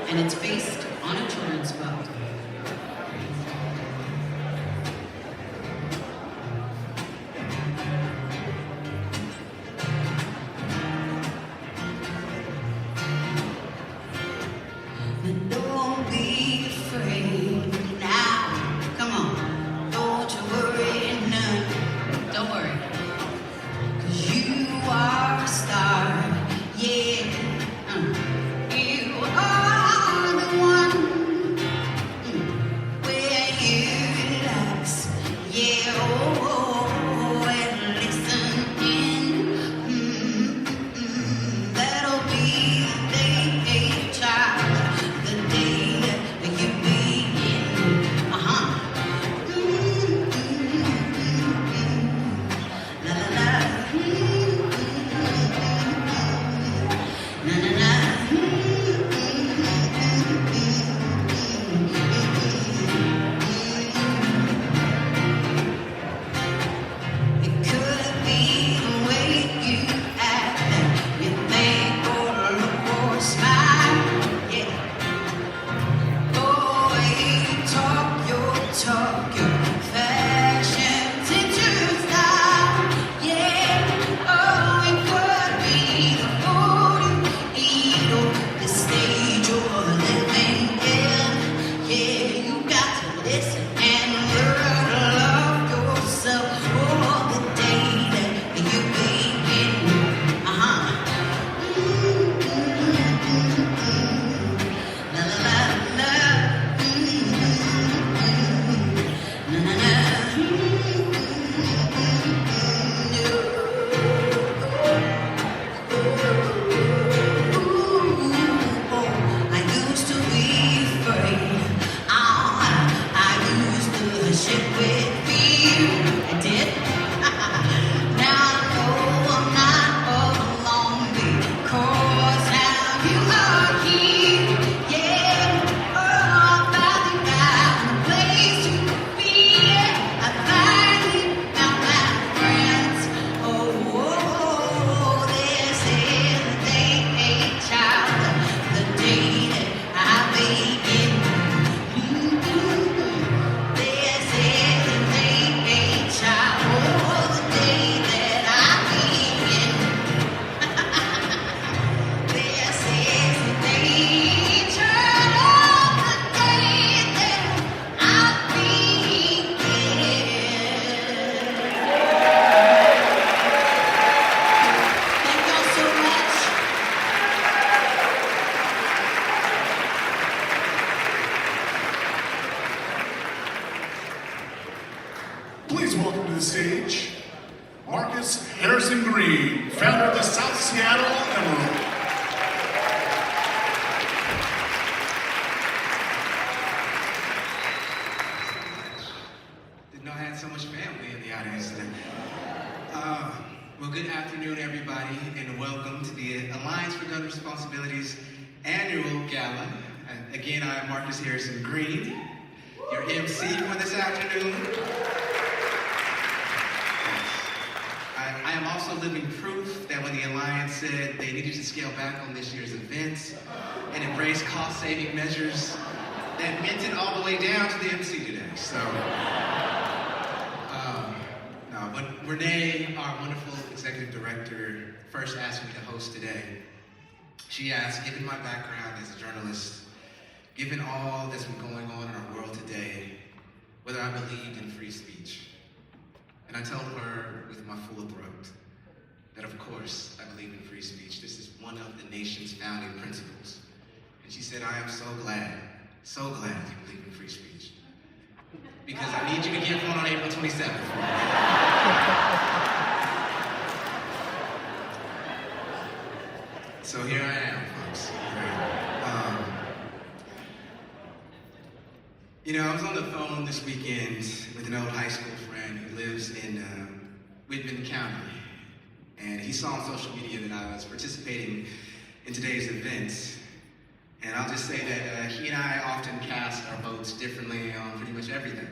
and it's based on a children's book. Don't be afraid now. Come on, don't you worry none. Don't worry, 'cause you are a star. Yeah, you are the one where you relax. Yeah, oh, and listen in. That'll be the day, child. The day that you begin. La la la. Na na na. It could be the way you act, you think or look or smile. Yeah. Oh, you talk your talk, your fashion's into style. Yeah. Oh, it could be the food you eat or the stage you're living in. Yeah, you got to listen and learn to love yourself. Oh, the day that you begin. La la la la. Na na na. I used to be afraid. I used to shit with fear. I did. Now I know I'm not alone because now you are here. Yeah. Oh, I finally found a place to be. I finally found my friends. Oh, this is the day, child, the day that I begin. This is the day, child, oh, the day that I begin. This is the day, child, oh, the day that I begin. Thank y'all so much. Please welcome to the stage, Marcus Harrison Green, founder of the South Seattle Emerald. Didn't know I had so much family in the audience today. Well, good afternoon, everybody, and welcome to the Alliance for Gun Responsibility's annual gala. Again, I am Marcus Harrison Green, your MC for this afternoon. I am also living proof that when the Alliance said they needed to scale back on this year's events and embrace cost-saving measures, that meant it all the way down to the MC today. So, no, but Renee, our wonderful executive director, first asked me to host today. She asked, given my background as a journalist, given all that's been going on in our world today, whether I believed in free speech. And I told her with my full throat that, of course, I believe in free speech. This is one of the nation's founding principles. And she said, I am so glad you believe in free speech. Because I need you to get one on April 27th. So here I am, folks. I was on the phone this weekend with an old high school friend who lives in Whitman County. And he saw on social media that I was participating in today's event. And I'll just say that he and I often cast our votes differently on pretty much everything.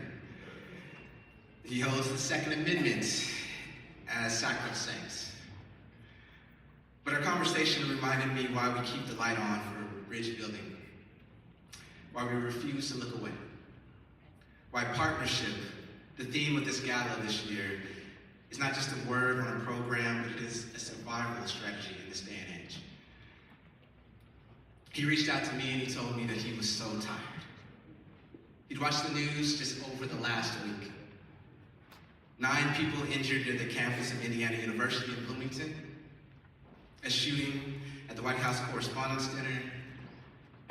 He holds the Second Amendment as sacrosanct. But our conversation reminded me why we keep the light on for bridge building why we refuse to look away. Why partnership, the theme of this gala this year, is not just a word on a program, but it is a survival strategy in this day and age. He reached out to me and he told me that he was so tired. He'd watched the news just over the last week. 9 people injured near the campus of Indiana University in Bloomington, a shooting at the White House Correspondents' Dinner,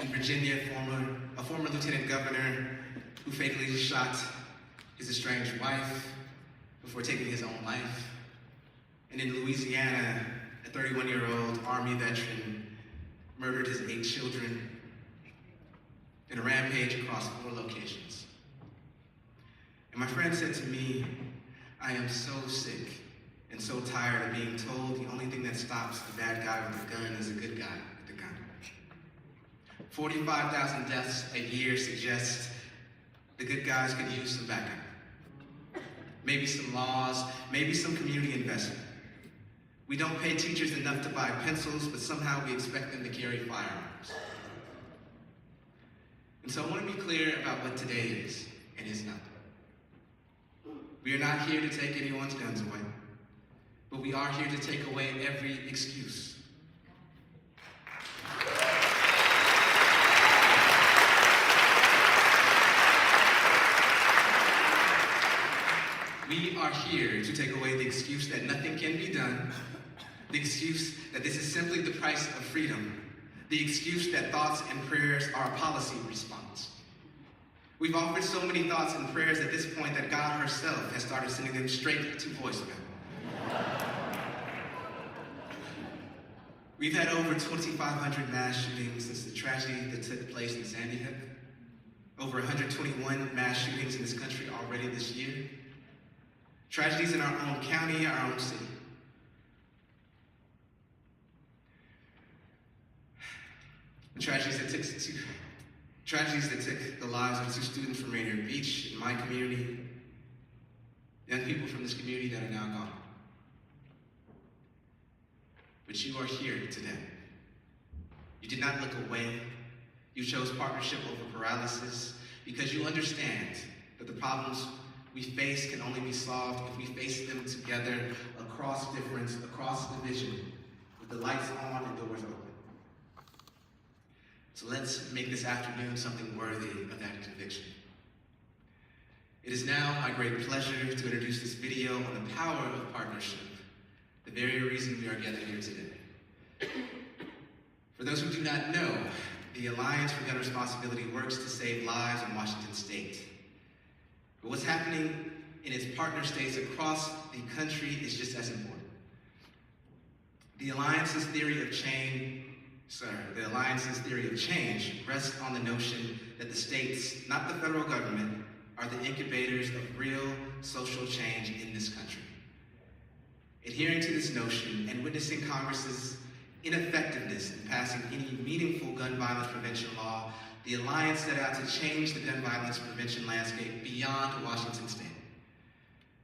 in Virginia, a former lieutenant governor who fatally shot his estranged wife before taking his own life, and in Louisiana, a 31-year-old Army veteran murdered his 8 children in a rampage across 4 locations. And my friend said to me, I am so sick and so tired of being told the only thing that stops the bad guy with a gun is a good guy with a gun. 45,000 deaths a year suggest the good guys could use some backup. Maybe some laws, maybe some community investment. We don't pay teachers enough to buy pencils, but somehow we expect them to carry firearms. And so I want to be clear about what today is and is not. We are not here to take anyone's guns away, but we are here to take away every excuse. We are here to take away the excuse that nothing can be done, the excuse that this is simply the price of freedom, the excuse that thoughts and prayers are a policy response. We've offered so many thoughts and prayers at this point that God herself has started sending them straight to voicemail. We've had over 2,500 mass shootings since the tragedy that took place in Sandy Hook. Over 121 mass shootings in this country already this year. Tragedies in our own county, our own city. Tragedies that took the lives of 2 students from Rainier Beach in my community, young people from this community that are now gone. But you are here today. You did not look away. You chose partnership over paralysis because you understand that the problems we face can only be solved if we face them together across difference, across division, with the lights on and doors open. So let's make this afternoon something worthy of that conviction. It is now my great pleasure to introduce this video on the power of partnership, the very reason we are gathered here today. For those who do not know, the Alliance for Gun Responsibility works to save lives in Washington State. But what's happening in its partner states across the country is just as important. The Alliance's theory of change rests on the notion that the states, not the federal government, are the incubators of real social change in this country. Adhering to this notion and witnessing Congress's ineffectiveness in passing any meaningful gun violence prevention law, the Alliance set out to change the gun violence prevention landscape beyond Washington State.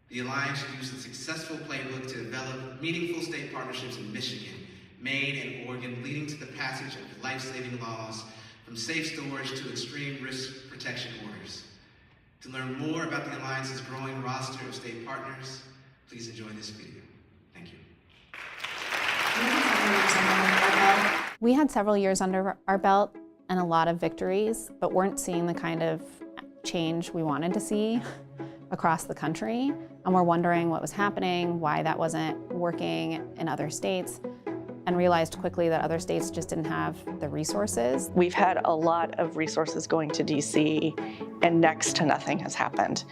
The Alliance used a successful playbook to develop meaningful state partnerships in Michigan, Maine, and Oregon, leading to the passage of life-saving laws from safe storage to extreme risk protection orders. To learn more about the Alliance's growing roster of state partners, please enjoy this video. Thank you. We had several years under our belt and a lot of victories, but weren't seeing the kind of change we wanted to see across the country. And we're wondering what was happening, why that wasn't working in other states, and realized quickly that other states just didn't have the resources. We've had a lot of resources going to DC, and next to nothing has happened.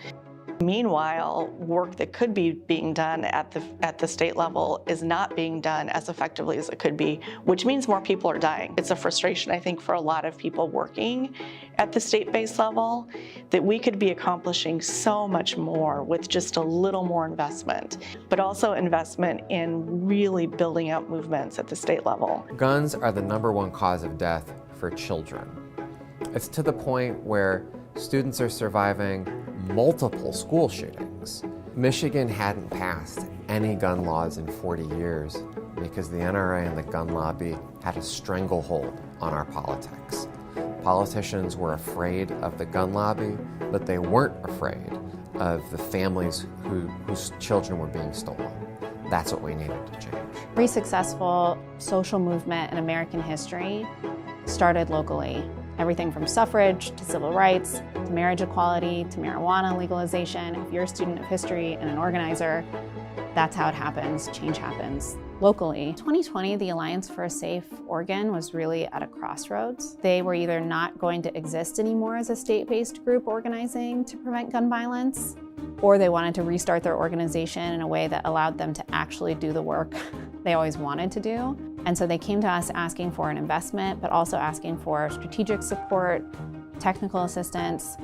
Meanwhile, work that could be being done at the state level is not being done as effectively as it could be, which means more people are dying. It's a frustration, I think, for a lot of people working at the state-based level, that we could be accomplishing so much more with just a little more investment, but also investment in really building out movements at the state level. Guns are the #1 cause of death for children. It's to the point where students are surviving multiple school shootings. Michigan hadn't passed any gun laws in 40 years because the NRA and the gun lobby had a stranglehold on our politics. Politicians were afraid of the gun lobby, but they weren't afraid of the families whose children were being stolen. That's what we needed to change. Every successful social movement in American history started locally. Everything from suffrage to civil rights to marriage equality to marijuana legalization. If you're a student of history and an organizer, that's how it happens. Change happens locally. 2020, the Alliance for a Safe Oregon was really at a crossroads. They were either not going to exist anymore as a state-based group organizing to prevent gun violence, or they wanted to restart their organization in a way that allowed them to actually do the work they always wanted to do. And so they came to us asking for an investment, but also asking for strategic support, technical assistance,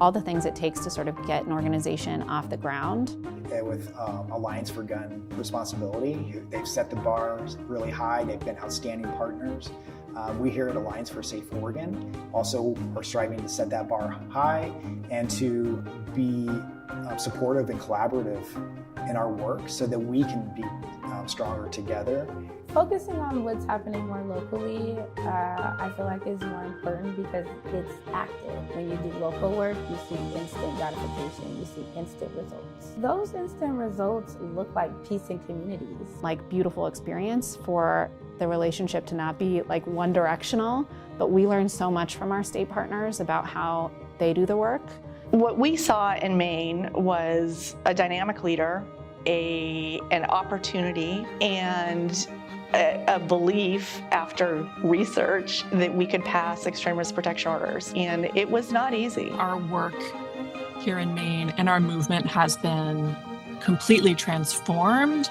all the things it takes to sort of get an organization off the ground. With Alliance for Gun Responsibility, they've set the bar really high. They've been outstanding partners. We here at Alliance for Safe Oregon also are striving to set that bar high and to be supportive and collaborative in our work so that we can be stronger together. Focusing on what's happening more locally, I feel like is more important because it's active. When you do local work, you see instant gratification, you see instant results. Those instant results look like peace in communities. Like beautiful experience for the relationship to not be like one directional, but we learned so much from our state partners about how they do the work. What we saw in Maine was a dynamic leader, an opportunity, and a belief after research that we could pass extreme risk protection orders. And it was not easy. Our work here in Maine and our movement has been completely transformed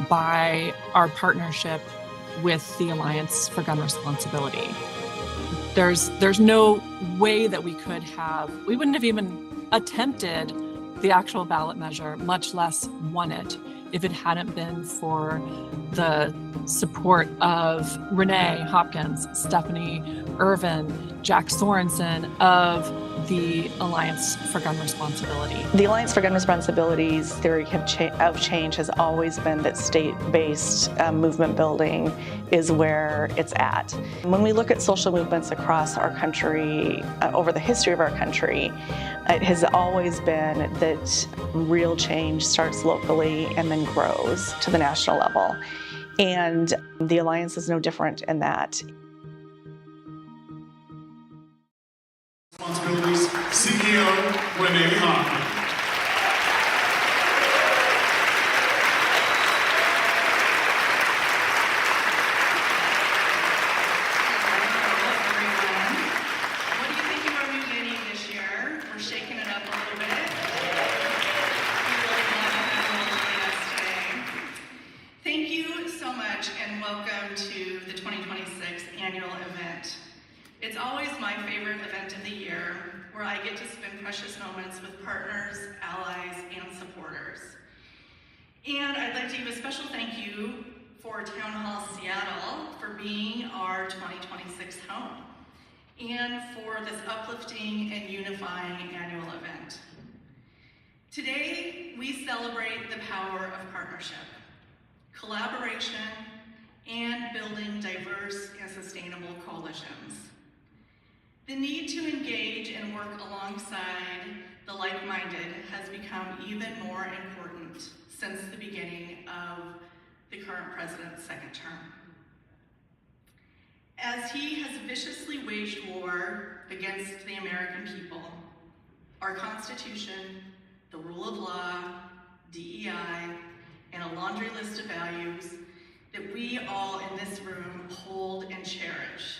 by our partnership with the Alliance for Gun Responsibility. There's no way that we wouldn't have even attempted the actual ballot measure, much less won it, if it hadn't been for the support of Renee Hopkins, Stephanie Irvin, Jack Sorensen of the Alliance for Gun Responsibility. The Alliance for Gun Responsibility's theory of change has always been that state-based movement building is where it's at. When we look at social movements across our country, over the history of our country, it has always been that real change starts locally and then grows to the national level. And the Alliance is no different in that. Responsibilities, CEO Renee Hopkins. What do you think of our new venue this year? We're shaking it up a little bit. We really glad to have you all join us today. Thank you so much and welcome to the 2026 annual event. It's always my favorite event of the year where I get to spend precious moments with partners, allies, and supporters. And I'd like to give a special thank you for Town Hall Seattle for being our 2026 home and for this uplifting and unifying annual event. Today, we celebrate the power of partnership, collaboration, and building diverse and sustainable coalitions. The need to engage and work alongside the like-minded has become even more important since the beginning of the current president's second term. As he has viciously waged war against the American people, our Constitution, the rule of law, DEI, and a laundry list of values that we all in this room hold and cherish.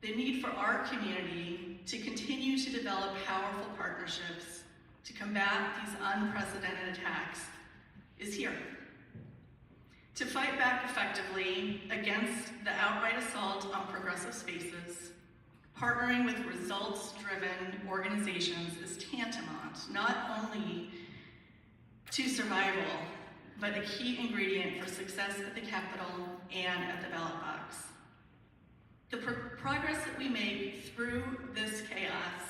The need for our community to continue to develop powerful partnerships to combat these unprecedented attacks is here. To fight back effectively against the outright assault on progressive spaces, partnering with results-driven organizations is tantamount not only to survival, but a key ingredient for success at the Capitol and at the ballot box. The progress that we make through this chaos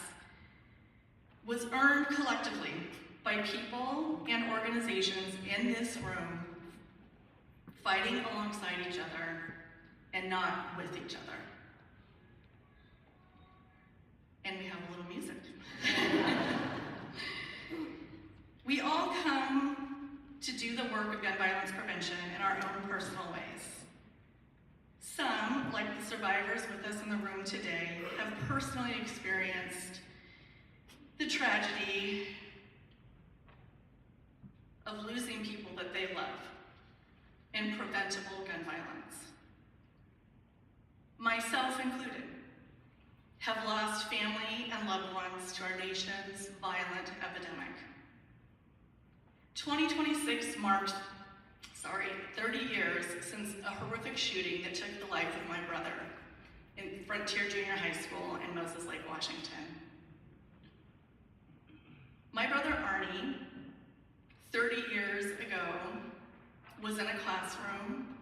was earned collectively by people and organizations in this room fighting alongside each other and not with each other. and we have a little music. We all come to do the work of gun violence prevention in our own personal ways. Some, like the survivors with us in the room today, have personally experienced the tragedy of losing people that they love in preventable gun violence. Myself included, have lost family and loved ones to our nation's violent epidemic. 2026 marks 30 years since a horrific shooting that took the life of my brother in Frontier Junior High School in Moses Lake, Washington. My brother Arnie, 30 years ago, was in a classroom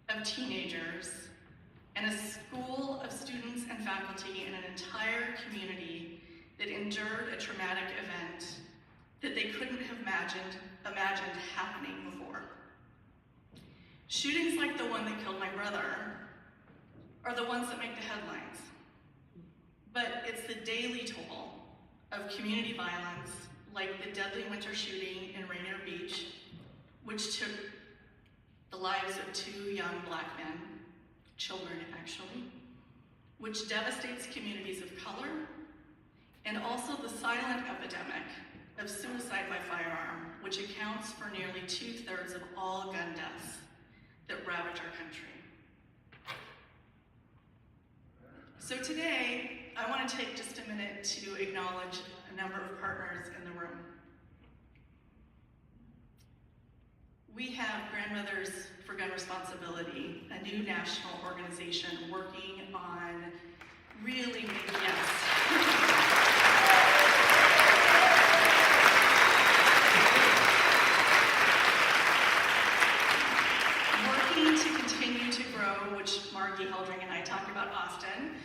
of teenagers and a school of students and faculty in an entire community that endured a traumatic event that they couldn't have imagined happening before. Shootings like the one that killed my brother are the ones that make the headlines. But it's the daily toll of community violence, like the deadly winter shooting in Rainier Beach, which took the lives of 2 young Black men, children actually, which devastates communities of color, and also the silent epidemic of suicide by firearm, which accounts for nearly 2/3 of all gun deaths that ravage our country. So today, I want to take just a minute to acknowledge a number of partners in the room. We have Grandmothers for Gun Responsibility, a new national organization working on really making, working to continue to grow, which Margie Heldring and I talk about often,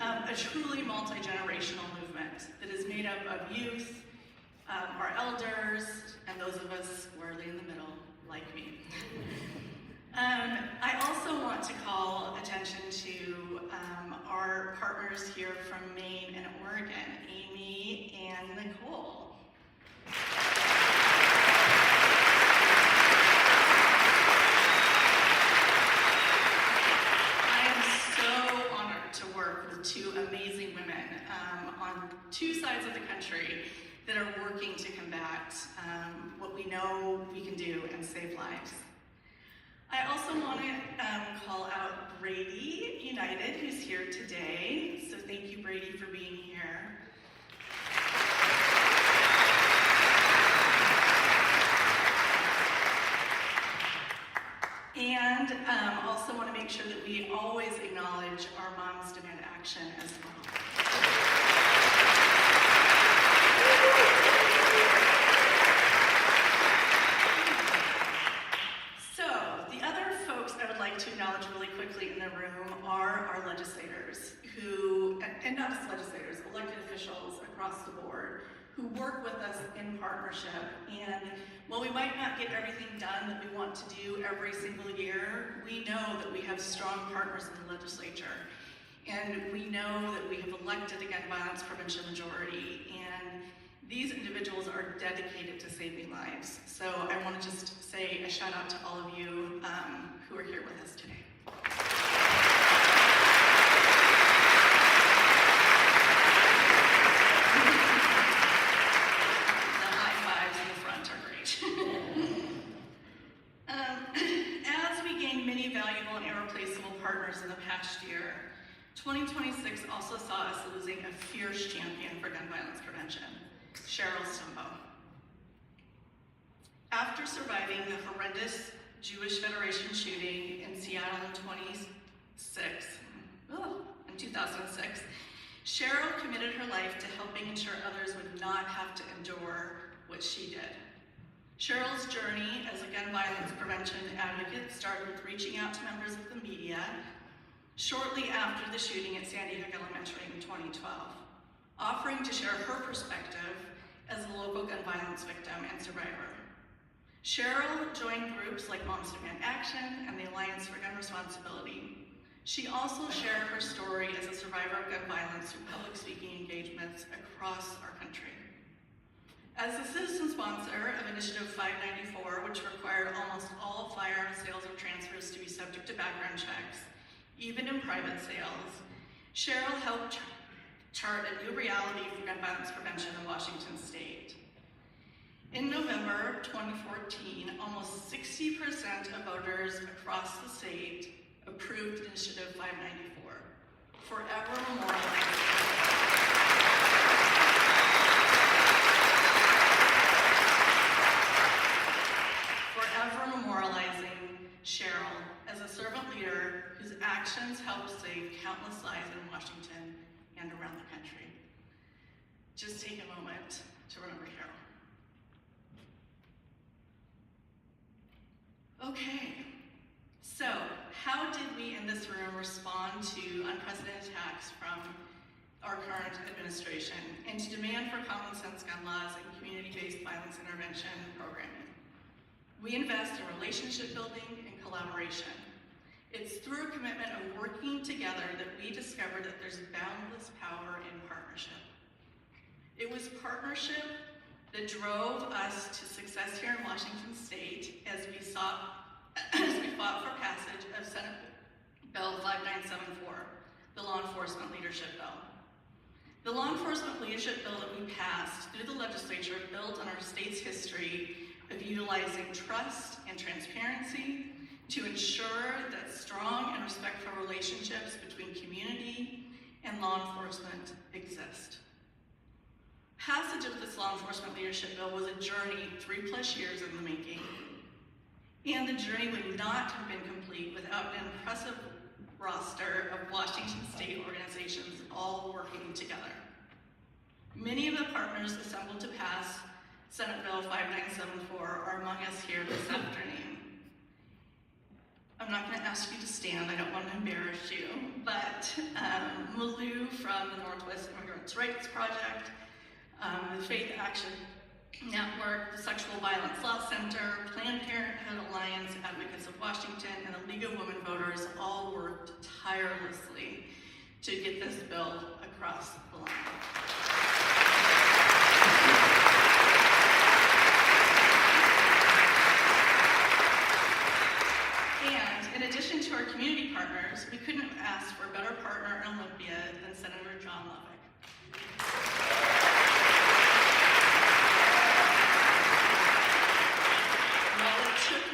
a truly multi-generational movement that is made up of youth, our elders, and those of us squarely in the middle, like me. I also want to call attention to our partners here from Maine and Oregon, Amy and Nicole. I am so honored to work with 2 amazing women on 2 sides of the country that are working to combat what we know we can do and save lives. I also want to call out Brady United, who's here today. So thank you, Brady, for being here. And also want to make sure that we always acknowledge our Moms Demand Action as well. To acknowledge really quickly in the room are our legislators and not just legislators, elected officials across the board who work with us in partnership. And while we might not get everything done that we want to do every single year, we know that we have strong partners in the legislature. And we know that we have elected a gun violence prevention majority, and these individuals are dedicated to saving lives. So I want to just say a shout out to all of you who are here with us today. The high fives in the front are great. As we gained many valuable and irreplaceable partners in the past year, 2026 also saw us losing a fierce champion for gun violence prevention, Cheryl Stumbo. After surviving the horrendous Jewish Federation shooting in Seattle in 2006, Cheryl committed her life to helping ensure others would not have to endure what she did. Cheryl's journey as a gun violence prevention advocate started with reaching out to members of the media shortly after the shooting at Sandy Hook Elementary in 2012, offering to share her perspective as a local gun violence victim and survivor. Cheryl joined groups like Moms Demand Action and the Alliance for Gun Responsibility. She also shared her story as a survivor of gun violence through public speaking engagements units across our country. As a citizen sponsor of Initiative 594, which required almost all firearm sales or transfers to be subject to background checks, even in private sales, Cheryl helped chart a new reality for gun violence prevention in Washington state. In November 2014, almost 60% of voters across the state approved Initiative 594, forever memorializing Cheryl as a servant leader whose actions helped save countless lives in Washington and around the country. Just take a moment to remember Cheryl. Okay, so how did we in this room respond to unprecedented attacks from our current administration and to demand for common sense gun laws and community-based violence intervention programming? We invest in relationship building and collaboration. It's through a commitment of working together that we discovered that there's boundless power in partnership. It was partnership that drove us to success here in Washington state as we fought for passage of Senate Bill 5974, the Law Enforcement Leadership Bill. The Law Enforcement Leadership Bill that we passed through the legislature built on our state's history of utilizing trust and transparency to ensure that strong and respectful relationships between community and law enforcement exist. Passage of this law enforcement leadership bill was a journey 3+ years in the making, and the journey would not have been complete without an impressive roster of Washington state organizations all working together. Many of the partners assembled to pass Senate Bill 5974 are among us here this afternoon. I'm not going to ask you to stand, I don't want to embarrass you, but Malou from the Northwest Immigrants' Rights Project, the Faith Action Network, the Sexual Violence Law Center, Planned Parenthood Alliance, Advocates of Washington, and the League of Women Voters all worked tirelessly to get this bill across the line. And in addition to our community partners, we couldn't have asked for a better partner in Olympia than Senator John Lovick.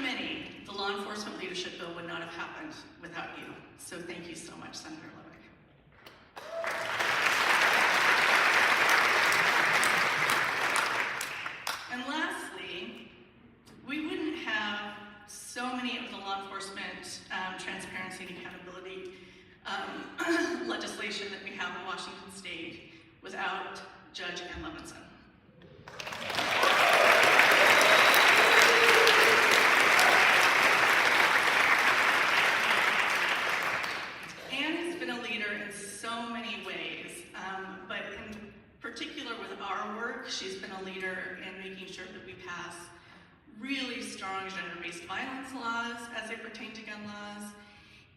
Many, the law enforcement leadership bill would not have happened without you. So thank you so much, Senator Lovick. And lastly, we wouldn't have so many of the law enforcement transparency and accountability legislation that we have in Washington state without Judge Ann Levinson. She's been a leader in making sure that we pass really strong gender-based violence laws as they pertain to gun laws,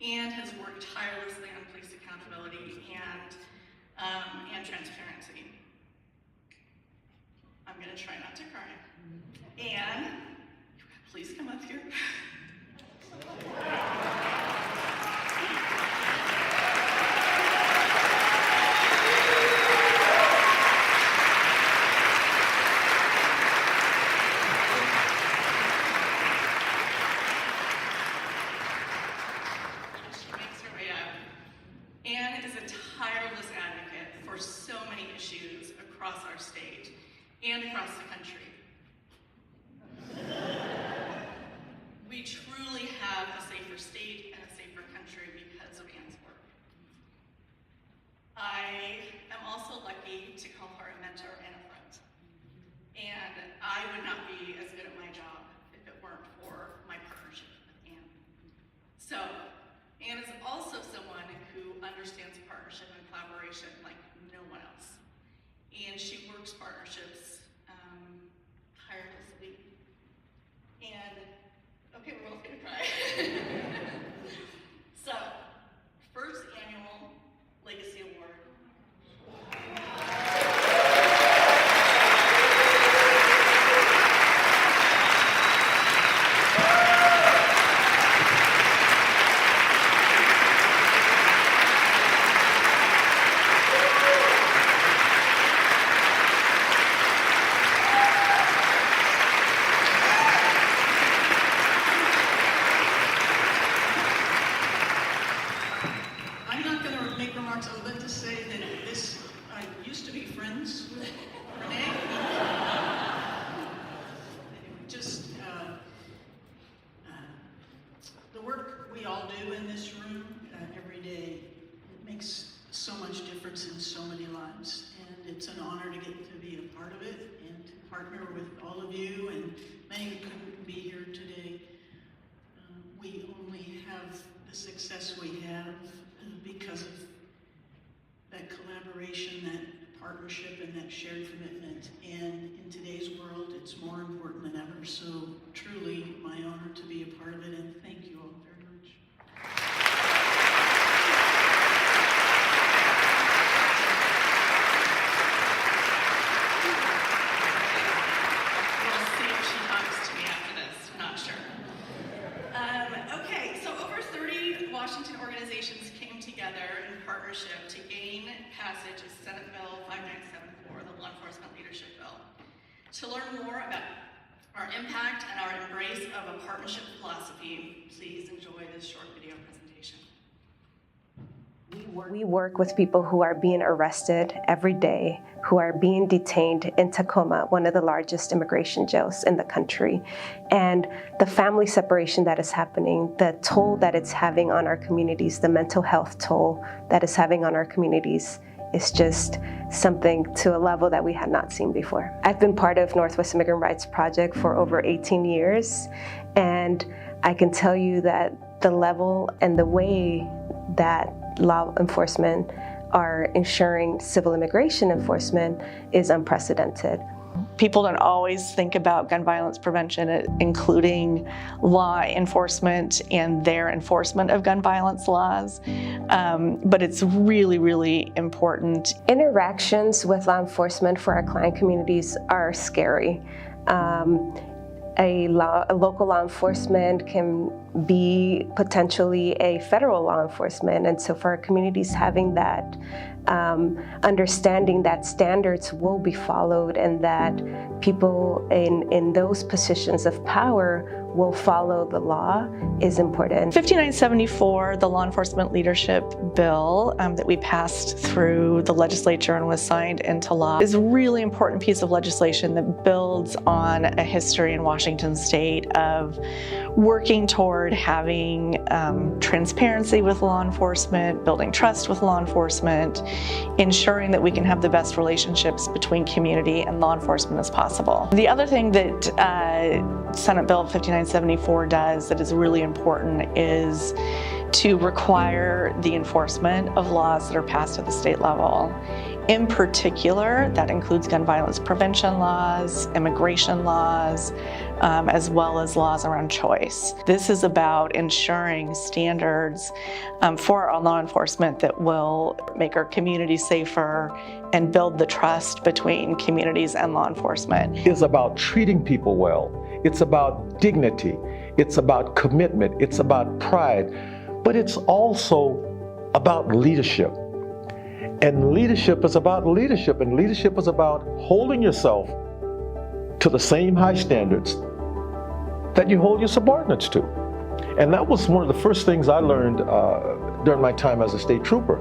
and has worked tirelessly on police accountability and transparency. I'm gonna try not to cry. And please come up here. And across the country. We truly have a safer state and a safer country because of Ann's work. I am also lucky to call her a mentor and a friend. And I would not be as good at my job if it weren't for my partnership with Ann. So, Ann is also someone who understands partnership and collaboration like no one else. And she works partnerships tirelessly. And, okay, we're both gonna cry. So, first annual Legacy Award. remarks. I would like to say that I used to be friends with Renee. Just the work we all do in this room every day, it makes so much difference in so many lives. And it's an honor to get to be a part of it and to partner with all of you, and many who couldn't be here today. We only have the success we have because of that collaboration, that partnership, and that shared commitment. And in today's world, it's more important than ever. So truly my honor to be a part of it, and thank you all very much. We'll see if she talks to me after this, I'm not sure. Okay, so over 30 Washington organizations came together in partnership to gain passage of Senate Bill 5974, the Law Enforcement Leadership Bill. To learn more about our impact and our embrace of a partnership philosophy, please enjoy this short video presentation. We work with people who are being arrested every day, who are being detained in Tacoma, one of the largest immigration jails in the country. And the family separation that is happening, the toll that it's having on our communities, the mental health toll that it's having on our communities, is just something to a level that we had not seen before. I've been part of Northwest Immigrant Rights Project for over 18 years, and I can tell you that the level and the way that law enforcement are ensuring civil immigration enforcement is unprecedented. People don't always think about gun violence prevention, including law enforcement and their enforcement of gun violence laws, but it's really, really important. Interactions with law enforcement for our client communities are scary. A local law enforcement can be potentially a federal law enforcement, and so for our communities, having that understanding that standards will be followed and that people in those positions of power will follow the law is important. 5974, the Law Enforcement Leadership Bill that we passed through the legislature and was signed into law, is a really important piece of legislation that builds on a history in Washington State of working toward having transparency with law enforcement, building trust with law enforcement, ensuring that we can have the best relationships between community and law enforcement as possible. The other thing that Senate Bill 5974 does that is really important is to require the enforcement of laws that are passed at the state level. In particular, that includes gun violence prevention laws, immigration laws, as well as laws around choice. This is about ensuring standards for our law enforcement that will make our communities safer and build the trust between communities and law enforcement. It's about treating people well. It's about dignity. It's about commitment. It's about pride. But it's also about leadership. And leadership is about leadership, and leadership is about holding yourself to the same high standards that you hold your subordinates to. And that was one of the first things I learned during my time as a state trooper.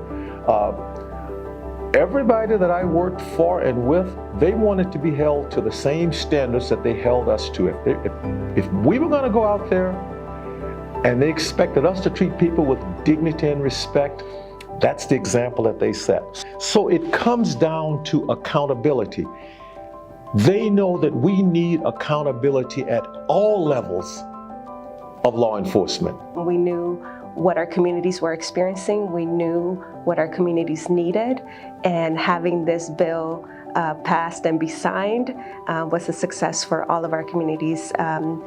Everybody that I worked for and with, they wanted to be held to the same standards that they held us to. If we were going to go out there and they expected us to treat people with dignity and respect, that's the example that they set. So it comes down to accountability. They know that we need accountability at all levels of law enforcement. We knew what our communities were experiencing. We knew what our communities needed, and having this bill passed and be signed was a success for all of our communities, and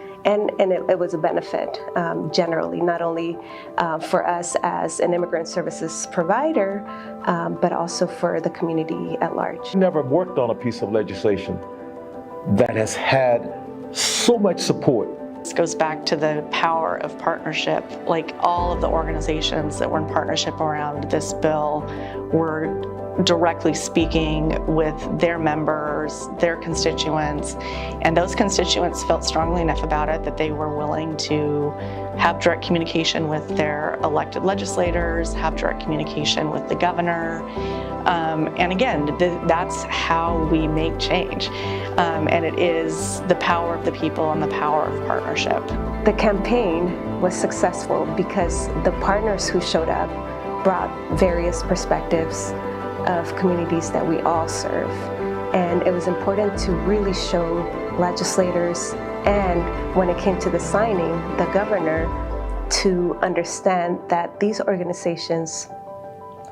it was a benefit generally, not only for us as an immigrant services provider, but also for the community at large. Never worked on a piece of legislation that has had so much support. This goes back to the power of partnership. Like all of the organizations that were in partnership around this bill were directly speaking with their members, their constituents, and those constituents felt strongly enough about it that they were willing to have direct communication with their elected legislators, have direct communication with the governor. And again, that's how we make change. And it is the power of the people and the power of partnership. The campaign was successful because the partners who showed up brought various perspectives of communities that we all serve. And it was important to really show legislators and, when it came to the signing, the governor, to understand that these organizations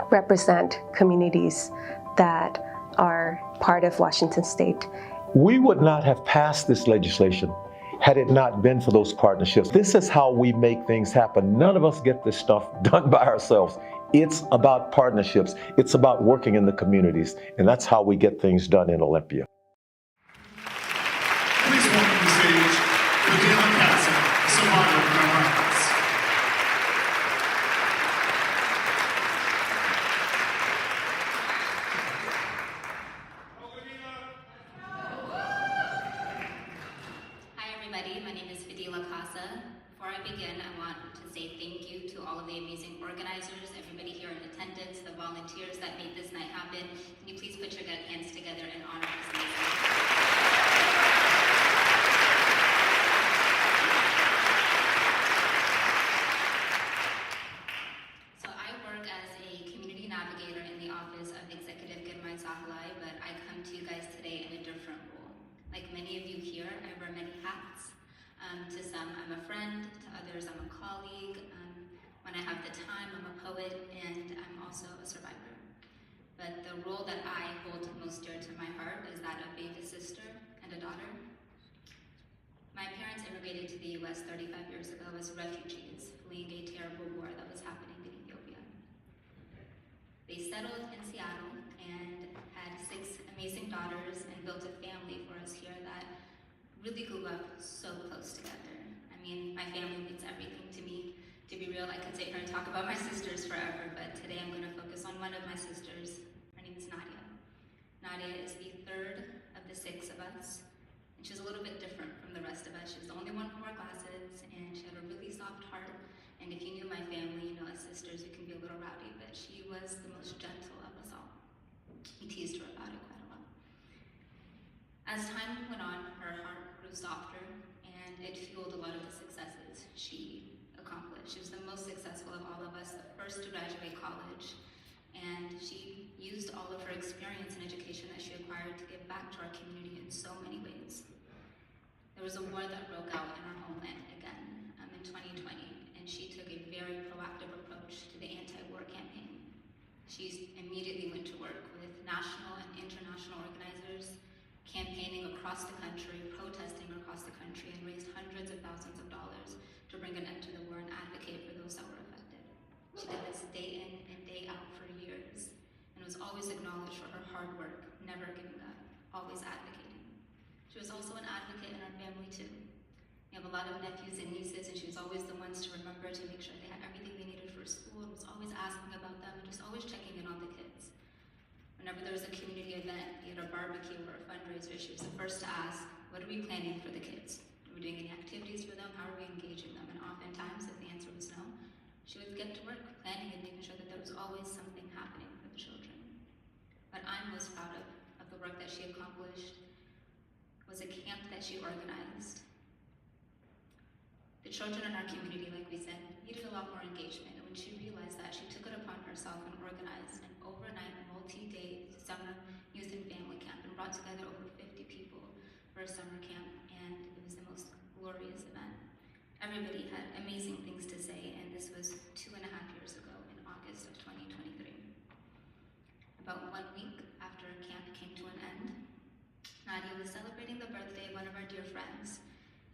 represent communities that are part of Washington State. We would not have passed this legislation had it not been for those partnerships. This is how we make things happen. None of us get this stuff done by ourselves. It's about partnerships. It's about working in the communities. And that's how we get things done in Olympia. Please welcome to the stage Vidya Lakasa, a survivor of gun violence. Hi everybody, my name is Vidya Lakasa. Before I begin, I want to say thank you to all of the amazing organizers, everybody here in attendance, the volunteers that made this night happen. Can you please put your hands together in honor of this amazing night? So I work as a community navigator in the office of Executive Girmay Sahlai, but I come to you guys today in a different role. Like many of you here, I wear many hats. To some, I'm a friend. To others, I'm a colleague. When I have the time, I'm a poet, and I'm also a survivor. But the role that I hold most dear to my heart is that of being a sister and a daughter. My parents immigrated to the US 35 years ago as refugees, fleeing a terrible war that was happening in Ethiopia. They settled in Seattle and had 6 amazing daughters and built a family for us here that really grew up so close together. I mean, my family means everything to me. To be real, I could sit here and talk about my sisters forever, but today I'm going to focus on one of my sisters. Her name is Nadia. Nadia is the 3rd of the 6 of us, and she's a little bit different from the rest of us. She was the only one who wore glasses, and she had a really soft heart. And if you knew my family, you know, as sisters, we can be a little rowdy, but she was the most gentle of us all. We teased her about it quite a lot. As time went on, her heart grew softer, and it fueled a lot of the successes she accomplished. She was the most successful of all of us, the first to graduate college, and she used all of her experience and education that she acquired to give back to our community in so many ways. There was a war that broke out in our homeland again in 2020, and she took a very proactive approach to the anti-war campaign. She immediately went to work with national and international organizers, campaigning across the country, protesting across the country, and raised hundreds of thousands of dollars to bring an end to the war and advocate for those that were affected. She did this day in and day out for years, and was always acknowledged for her hard work, never giving up, always advocating. She was also an advocate in our family too. We have a lot of nephews and nieces, and she was always the ones to remember to make sure they had everything they needed for school, and was always asking about them, and just always checking in on the kids. Whenever there was a community event, be it a barbecue or a fundraiser, she was the first to ask, what are we planning for the kids? Are we doing any activities for them? How are we engaging them? And oftentimes, if the answer was no, she would get to work planning and making sure that there was always something happening for the children. What I'm most proud of the work that she accomplished, was a camp that she organized. The children in our community, like we said, needed a lot more engagement, and when she realized that, she took it upon herself and organized an overnight, multi-day summer youth and family camp and brought together over 50 people for a summer camp, and it was the most glorious event. Everybody had amazing things to say, and this was 2.5 years ago in August of 2023. About 1 week after camp came to an end, Nadia was celebrating the birthday of one of our dear friends.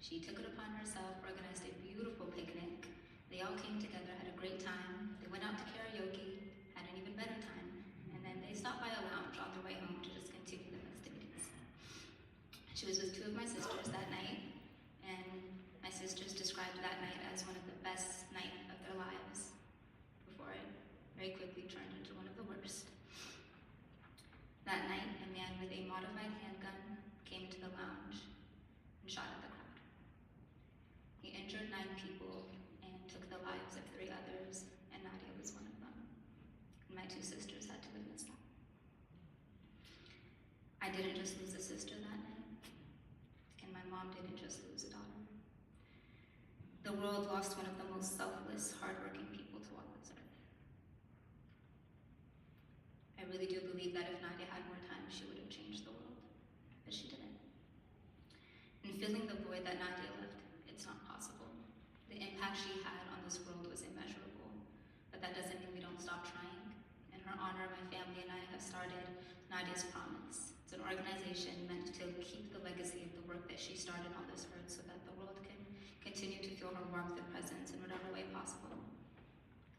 She took it upon herself, organized a beautiful picnic. They all came together, had a great time. They went out to karaoke, had an even better time, and then they stopped by a lounge on their way home to just continue the festivities. She was with 2 of my sisters that night, and my sisters described that night as one of the best nights of their lives, before it very quickly turned into one of the worst. modified handgun came to the lounge and shot at the crowd. He injured 9 people and took the lives of 3 others, and Nadia was one of them. And my 2 sisters had to witness that. I didn't just lose a sister that night, and my mom didn't just lose a daughter. The world lost one of the most selfless, hardworking people to walk this earth. I really do believe that if Nadia had more time, she would have changed the world, but she didn't. And filling the void that Nadia left, it's not possible. The impact she had on this world was immeasurable, but that doesn't mean we don't stop trying. In her honor, my family and I have started Nadia's Promise. It's an organization meant to keep the legacy of the work that she started on this earth so that the world can continue to feel her warmth and presence in whatever way possible.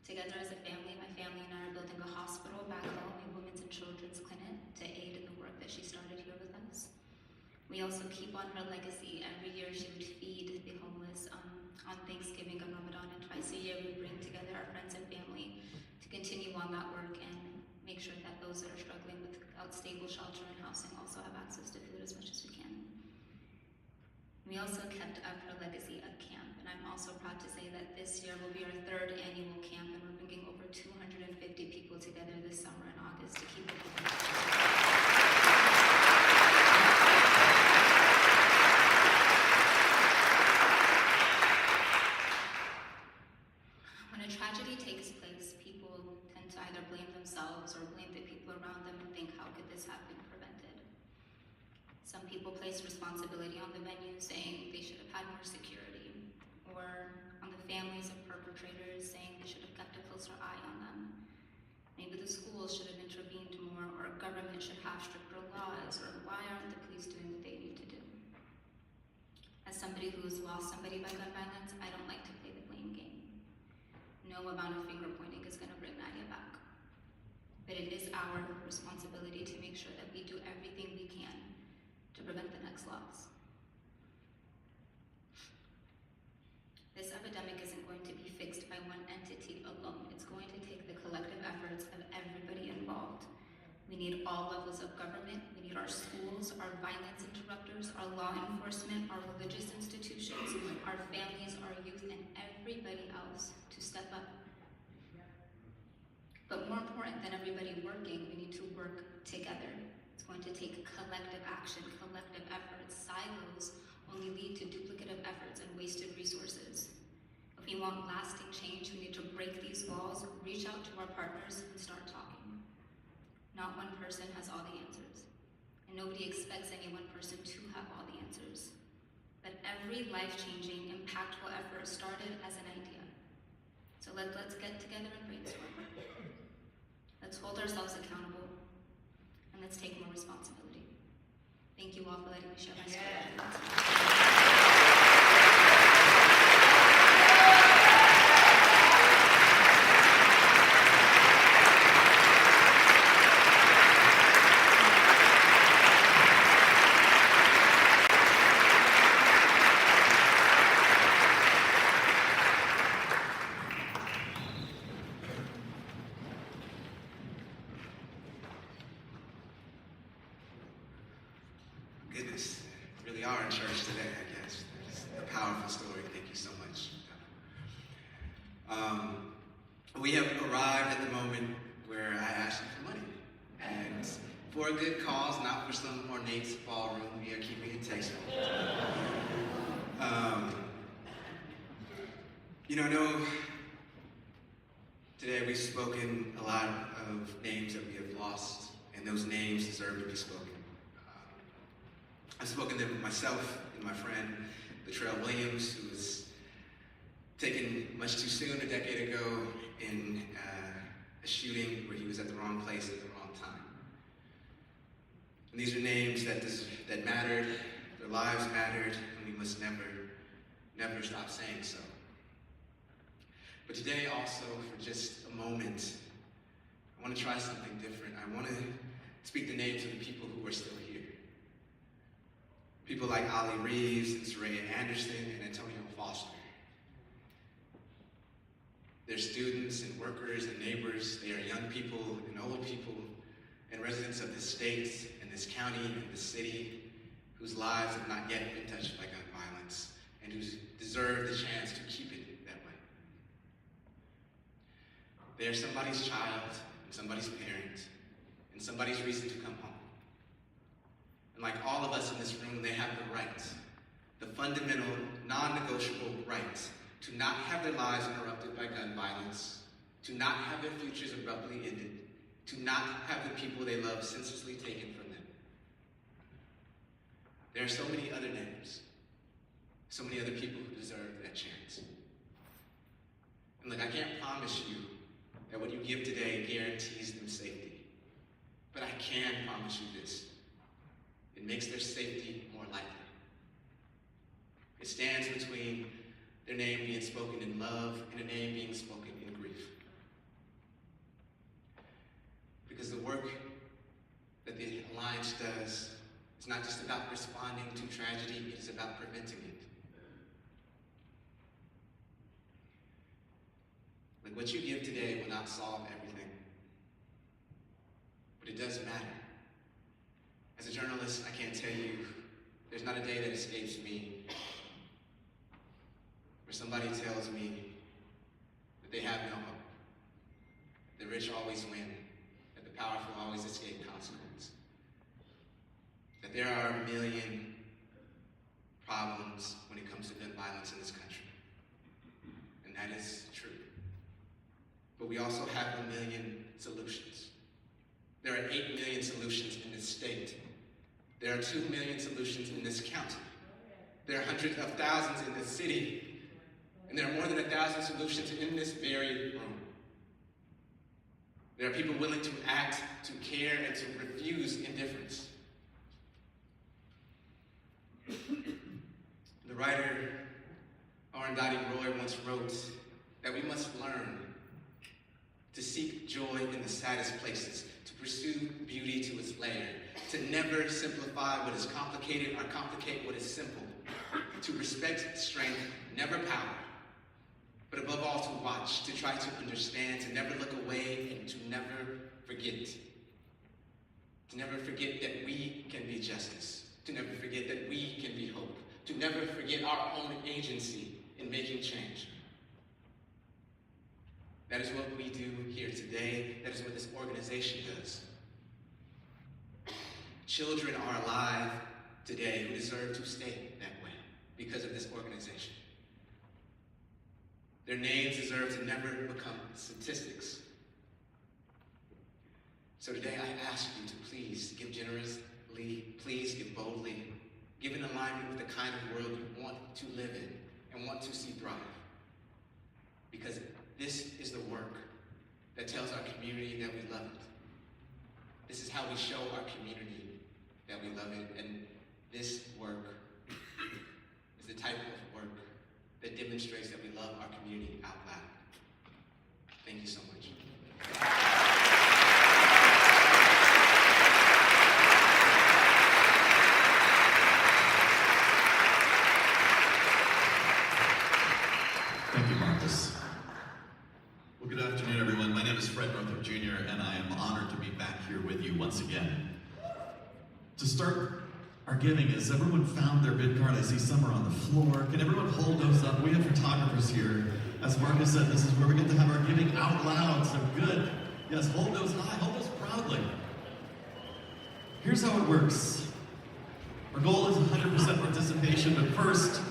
Together as a family, my family and I are building a hospital back home, a women's and children's clinic, to aid in the work that she started here with us. We also keep on her legacy. Every year she would feed the homeless on Thanksgiving and Ramadan, and twice a year we bring together our friends and family to continue on that work and make sure that those that are struggling without stable shelter and housing also have access to food as much as we can. We also kept up her legacy of camp, and I'm also proud to say that this year will be our 3rd annual camp, and we're bringing over 250 people together this summer in August to keep it going. When a tragedy takes place, people tend to either blame themselves or blame the people around them and think, how could this have been prevented? Some people place responsibility on the venue, saying they should have had more security, or on the families of perpetrators, saying they should have kept a closer eye on them. Maybe the schools should have intervened more, or government should have stricter laws, or why aren't the police doing what they need to do? As somebody who has lost somebody by gun violence, I don't like to play the blame game. No amount of finger pointing is going to bring Nadia back. But it is our responsibility to make sure that we do everything we can to prevent the next loss. This epidemic isn't going to be fixed by one entity alone. It's going to take the collective efforts of everybody involved. We need all levels of government. We need our schools, our violence interrupters, our law enforcement, our religious institutions, our families, our youth, and everybody else to step up. But more important than everybody working, we need to work together. It's going to take collective action, collective efforts. Silos only lead to duplicative efforts and wasted resources. If we want lasting change, we need to break these walls, reach out to our partners, and start talking. Not one person has all the answers, and nobody expects any one person to have all the answers. But every life-changing, impactful effort started as an idea. So let's get together and brainstorm. Let's hold ourselves accountable, and let's take more responsibility. Thank you all for letting me share my story. Goodness, really are in church today, I guess. It's a powerful story. Thank you so much. We have arrived at the moment where I ask you for money. And for a good cause, not for some ornate ballroom, we are keeping it tasteful. I know today we've spoken a lot of names that we have lost, and those names deserve to be spoken. I've spoken them myself and my friend, Latrell Williams, who was taken much too soon a decade ago in a shooting where he was at the wrong place at the wrong time. And these are names that mattered, their lives mattered, and we must never stop saying so. But today also, for just a moment, I want to try something different. I want to speak the names of the people who are still here. People like Ali Reeves and Soraya Anderson and Antonio Foster. They're students and workers and neighbors. They are young people and old people and residents of this state and this this county and this city whose lives have not yet been touched by gun violence and who deserve the chance to keep it that way. They're somebody's child and somebody's parent and somebody's reason to come home. And like all of us in this room, they have the right, the fundamental, non-negotiable right to not have their lives interrupted by gun violence, to not have their futures abruptly ended, to not have the people they love senselessly taken from them. There are so many other names, so many other people who deserve that chance. And look, I can't promise you that what you give today guarantees them safety, but I can promise you this. It makes their safety more likely. It stands between their name being spoken in love and a name being spoken in grief. Because the work that the Alliance does is not just about responding to tragedy, it is about preventing it. Like what you give today will not solve everything, but it does matter. As a journalist, I can't tell you, there's not a day that escapes me where somebody tells me that they have no hope, the rich always win, that the powerful always escape consequence, that there are a million problems when it comes to gun violence in this country, and that is true. But we also have a million solutions. There are 8 million solutions in this state. There are 2 million solutions in this county. There are hundreds of thousands in this city. And there are more than 1,000 solutions in this very room. There are people willing to act, to care, and to refuse indifference. The writer Arundhati Roy once wrote that we must learn to seek joy in the saddest places, to pursue beauty to its layer, to never simplify what is complicated or complicate what is simple, to respect strength, never power, but above all to watch, to try to understand, to never look away, and to never forget. To never forget that we can be justice, to never forget that we can be hope, to never forget our own agency in making change. That is what we do here today. That is what this organization does. Children are alive today who deserve to stay that way because of this organization. Their names deserve to never become statistics. So today I ask you to please give generously, please give boldly, give in alignment with the kind of world you want to live in and want to see thrive. Because this is the work that tells our community that we love it. This is how we show our community that we love it, and this work is the type of work that demonstrates that we love our community out loud. Thank you so much. Thank you, Marcus. Well, good afternoon, everyone. My name is Fred Northrop Jr., and I am honored to be back here with you once again. To start our giving, has everyone found their bid card? I see some are on the floor. Can everyone hold those up? We have photographers here. As Marcus said, this is where we get to have our giving out loud, so good. Yes, hold those high, hold those proudly. Here's how it works. Our goal is 100% participation, but first,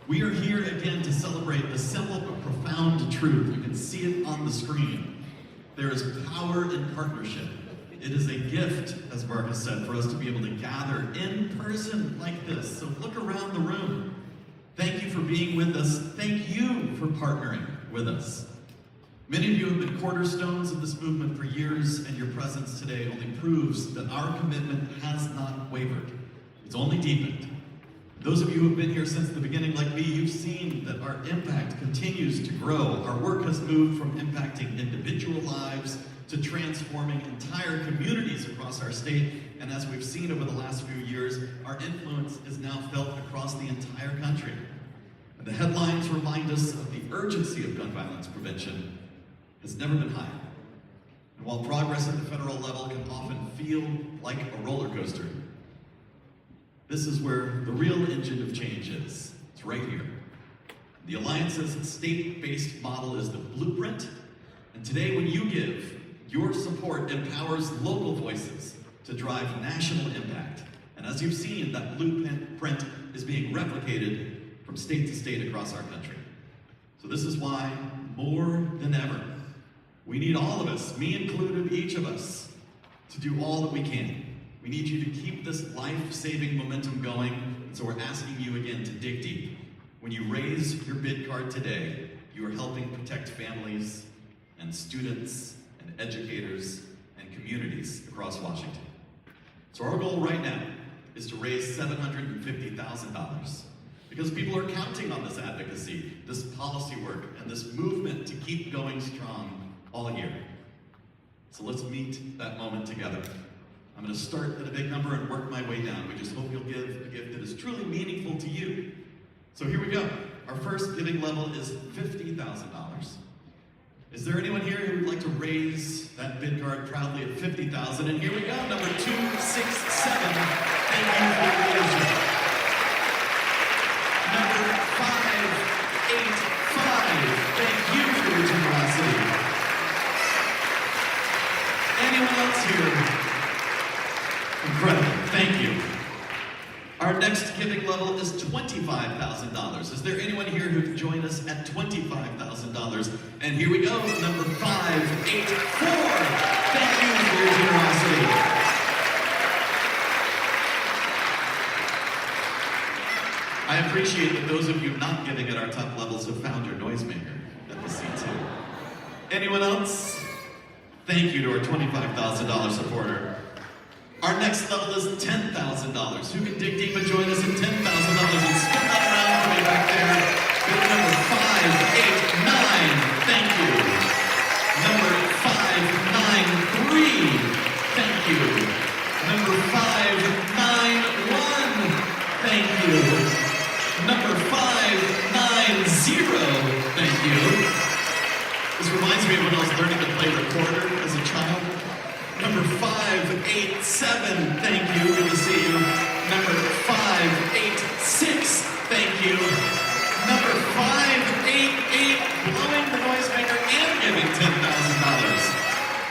we are here again to celebrate the simple but profound truth. You can see it on the screen. There is power in partnership. It is a gift, as Marcus said, for us to be able to gather in person like this. So look around the room. Thank you for being with us. Thank you for partnering with us. Many of you have been cornerstones of this movement for years, and your presence today only proves that our commitment has not wavered. It's only deepened. Those of you who have been here since the beginning, like me, you've seen that our impact continues to grow. Our work has moved from impacting individual lives to transforming entire communities across our state. And as we've seen over the last few years, our influence is now felt across the entire country. And the headlines remind us of the urgency of gun violence prevention has never been higher. And while progress at the federal level can often feel like a roller coaster, this is where the real engine of change is. It's right here. The Alliance's state-based model is the blueprint, and today when you give, your support empowers local voices to drive national impact. And as you've seen, that blueprint is being replicated from state to state across our country. So this is why, more than ever, we need all of us, me included, each of us, to do all that we can. We need you to keep this life-saving momentum going, and so we're asking you again to dig deep. When you raise your bid card today, you are helping protect families and students and educators and communities across Washington. So our goal right now is to raise $750,000 because people are counting on this advocacy, this policy work, and this movement to keep going strong all year. So let's meet that moment together. I'm going to start at a big number and work my way down. We just hope you'll give a gift that is truly meaningful to you. So here we go. Our first giving level is $50,000. Is there anyone here who would like to raise that bid card proudly at $50,000? And here we go, number 267. Thank you for your leadership. Number 585. Thank you for your generosity. Anyone else here? Incredible. Thank you. Our next giving level is $25,000. Is there anyone here who can join us at $25,000? And here we go, number 584. Thank you for your generosity. I appreciate that those of you not giving at our top levels have found your noisemaker at the seat too. Anyone else? Thank you to our $25,000 supporter. Our next level is $10,000. Who can dig deep and join us at $10,000 and spin that around for me back there? Bid number 589. Thank you. Number 593. Thank you. Number 591. Thank you. Number 590. Thank you. This reminds me of when I was learning to play recorder as a child. Number 587, thank you, good to see you. Number 586, thank you. Number 588, blowing the noisemaker and giving $10,000.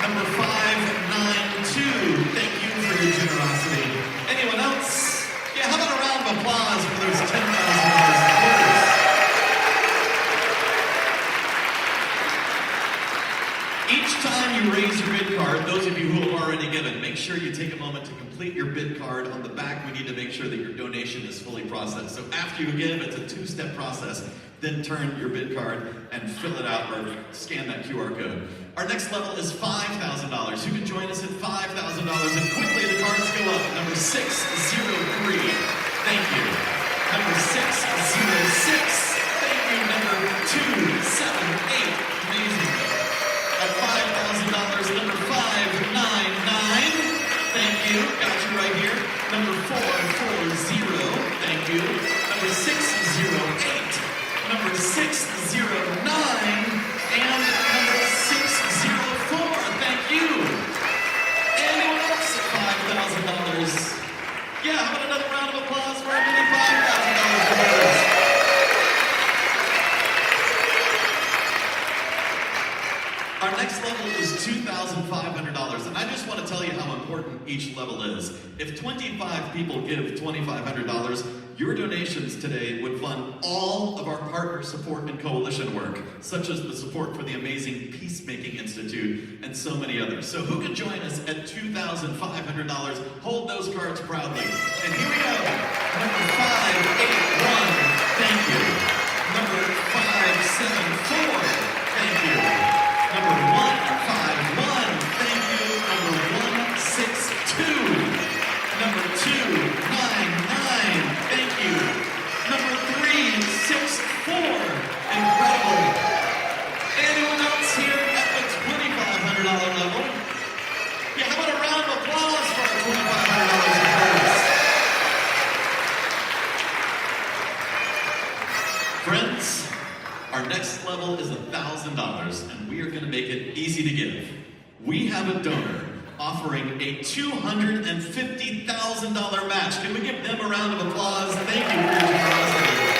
Number 592, thank you for your generosity. Anyone else? Yeah, how about a round of applause for those $10,000 supporters? Each time you raise your bid card, those of you who have already given, make sure you take a moment to complete your bid card. On the back, we need to make sure that your donation is fully processed. So after you give, it's a two-step process. Then turn your bid card and fill it out or scan that QR code. Our next level is $5,000. You can join us at $5,000 and quickly the cards go up. Number 603, thank you. Number 606, thank you. Number 278, amazing. At $5,000, number 599, thank you, got you right here. Number 440, thank you. Number 608, number 609, and number 604, thank you. Anyone else at $5,000? Yeah, how about another round of applause for our many $5,000 supporters? Our next level is $2,500, and I just want to tell you how important each level is. If 25 people give $2,500, your donations today would fund all of our partner support and coalition work, such as the support for the amazing Peacemaking Institute and so many others. So who can join us at $2,500? Hold those cards proudly. And here we go. Number 581, thank you. Number 574, thank you. Number 151, thank you. Number 162. Number 299, thank you. Number 364, incredible. Anyone else here at the $2,500 level? Yeah, how about a round of applause for our $2,500 supporters? Friends, our next level is $1,000, and we are going to make it easy to give. we have a donor offering a $250,000 match. Can we give them a round of applause? Thank you for your generosity.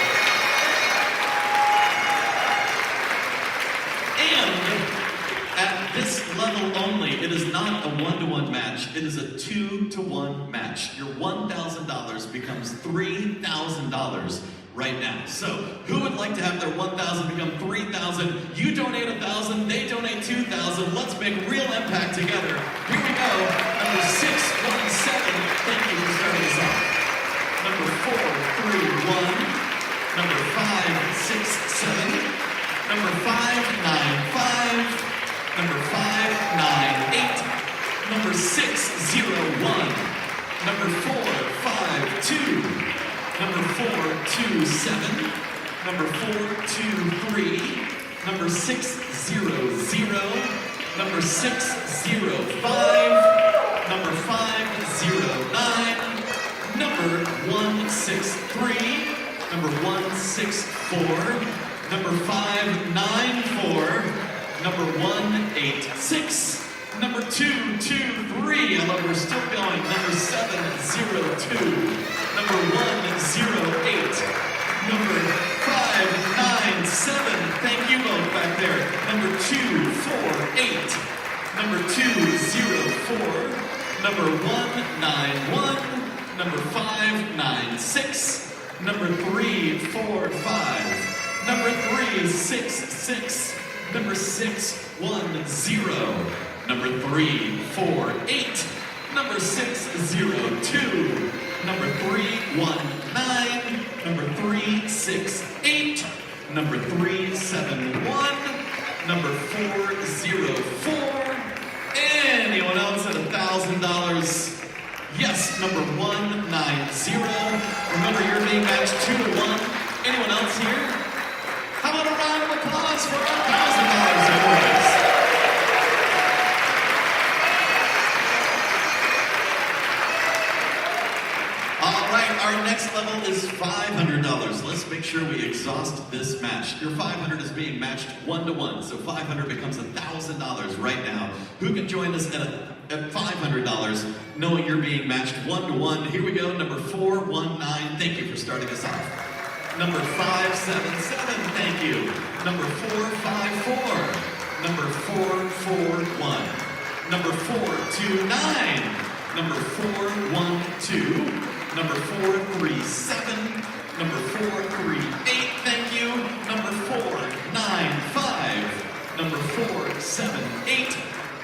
And at this level only, it is not a one-to-one match. It is a 2-to-1 match. Your $1,000 becomes $3,000 right now. So, who would like to have their 1,000 become 3,000? You donate 1,000, they donate 2,000. Let's make real impact together. Here we go. Number 617. Thank you for starting us off. Number 431. Number 567. Number 595. Number 598. Number 601. Number 452. Number 427, number 423, number 600, number 605, number 509, number 163, number 164, number 594, number 186, number 223, I love we're still going, number 702, number 108, number 597, thank you both back there, number 248, number 204, number 191, number 596, number 345, number 366, number 610, number 348, number 602, number 319, number 368, number 371, number 404. Anyone else at $1,000? Yes, number 190. Remember, you're being matched 2-to-1. Anyone else here? How about a round of applause for our $1,000 awards? All right, our next level is $500. Let's make sure we exhaust this match. Your 500 is being matched 1-to-1, so 500 becomes $1,000 right now. Who can join us at $500, knowing you're being matched 1-to-1? Here we go, number 419. Thank you for starting us off. Number 577, thank you. Number 454. Number 441. Number 429. Number 412. Number 437. Number 438, thank you. Number 495. Number 478.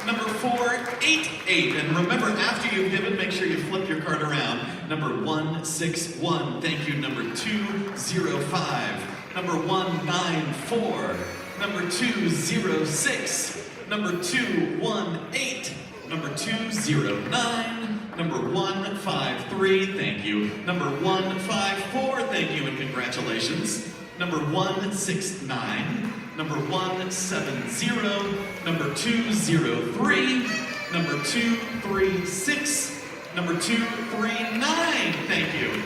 Number 488. And remember, after you've given, make sure you flip your card around. Number 161, thank you. Number 205. Number 194. Number 206. Number 218. Number 209. Number 153, thank you. Number 154, thank you and congratulations. Number 169. Number 170, number 203, number 236, number 239, thank you.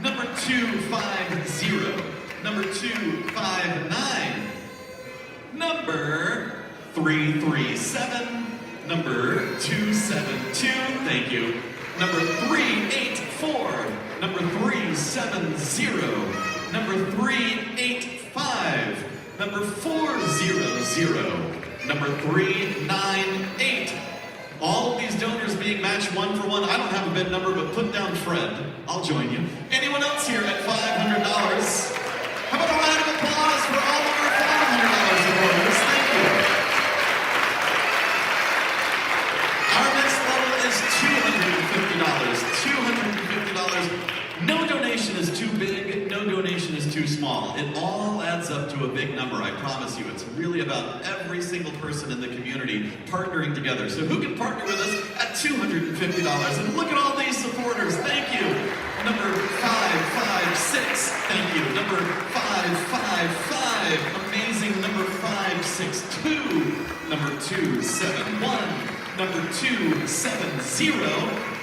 Number 250, number 259, number 337, number 272, thank you. Number 384, number 370, number 385, number 400, number 398. All of these donors being matched 1-for-1. I don't have a bid number, but put down Fred. I'll join you. Anyone else here at $500? How about a round of applause for all of our $500 supporters? Thank you. Our next level is $250. $250. No donation is too big, no donation is too small. It all adds up to a big number, I promise you. It's really about every single person in the community partnering together. So who can partner with us at $250? And look at all these supporters, thank you. Number 556, thank you. Number 555, amazing. Number 562, number 271, number 270,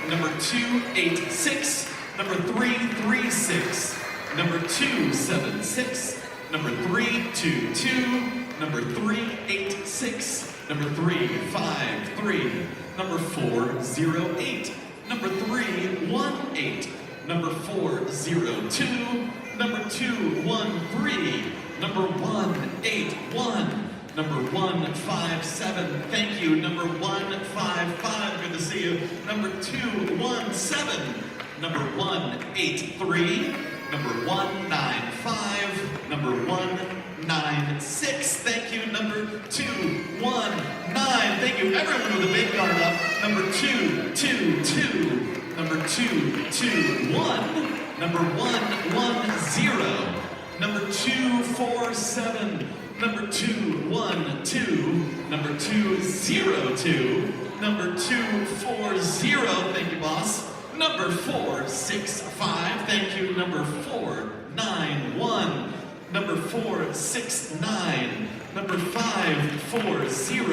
number 286, number 336, number 276, number 322, number 386, number 353, number 408, number 318, number 402, number 213, number 181, number 157, thank you, number 155, good to see you, number 217, number 183, number 195, number 196, thank you, number 219, thank you, everyone with a big card up, number 222, number 221, number 110, number 247, number 212, number 202, number 240, thank you, boss, number 465, thank you, number 491, number 469, number 540,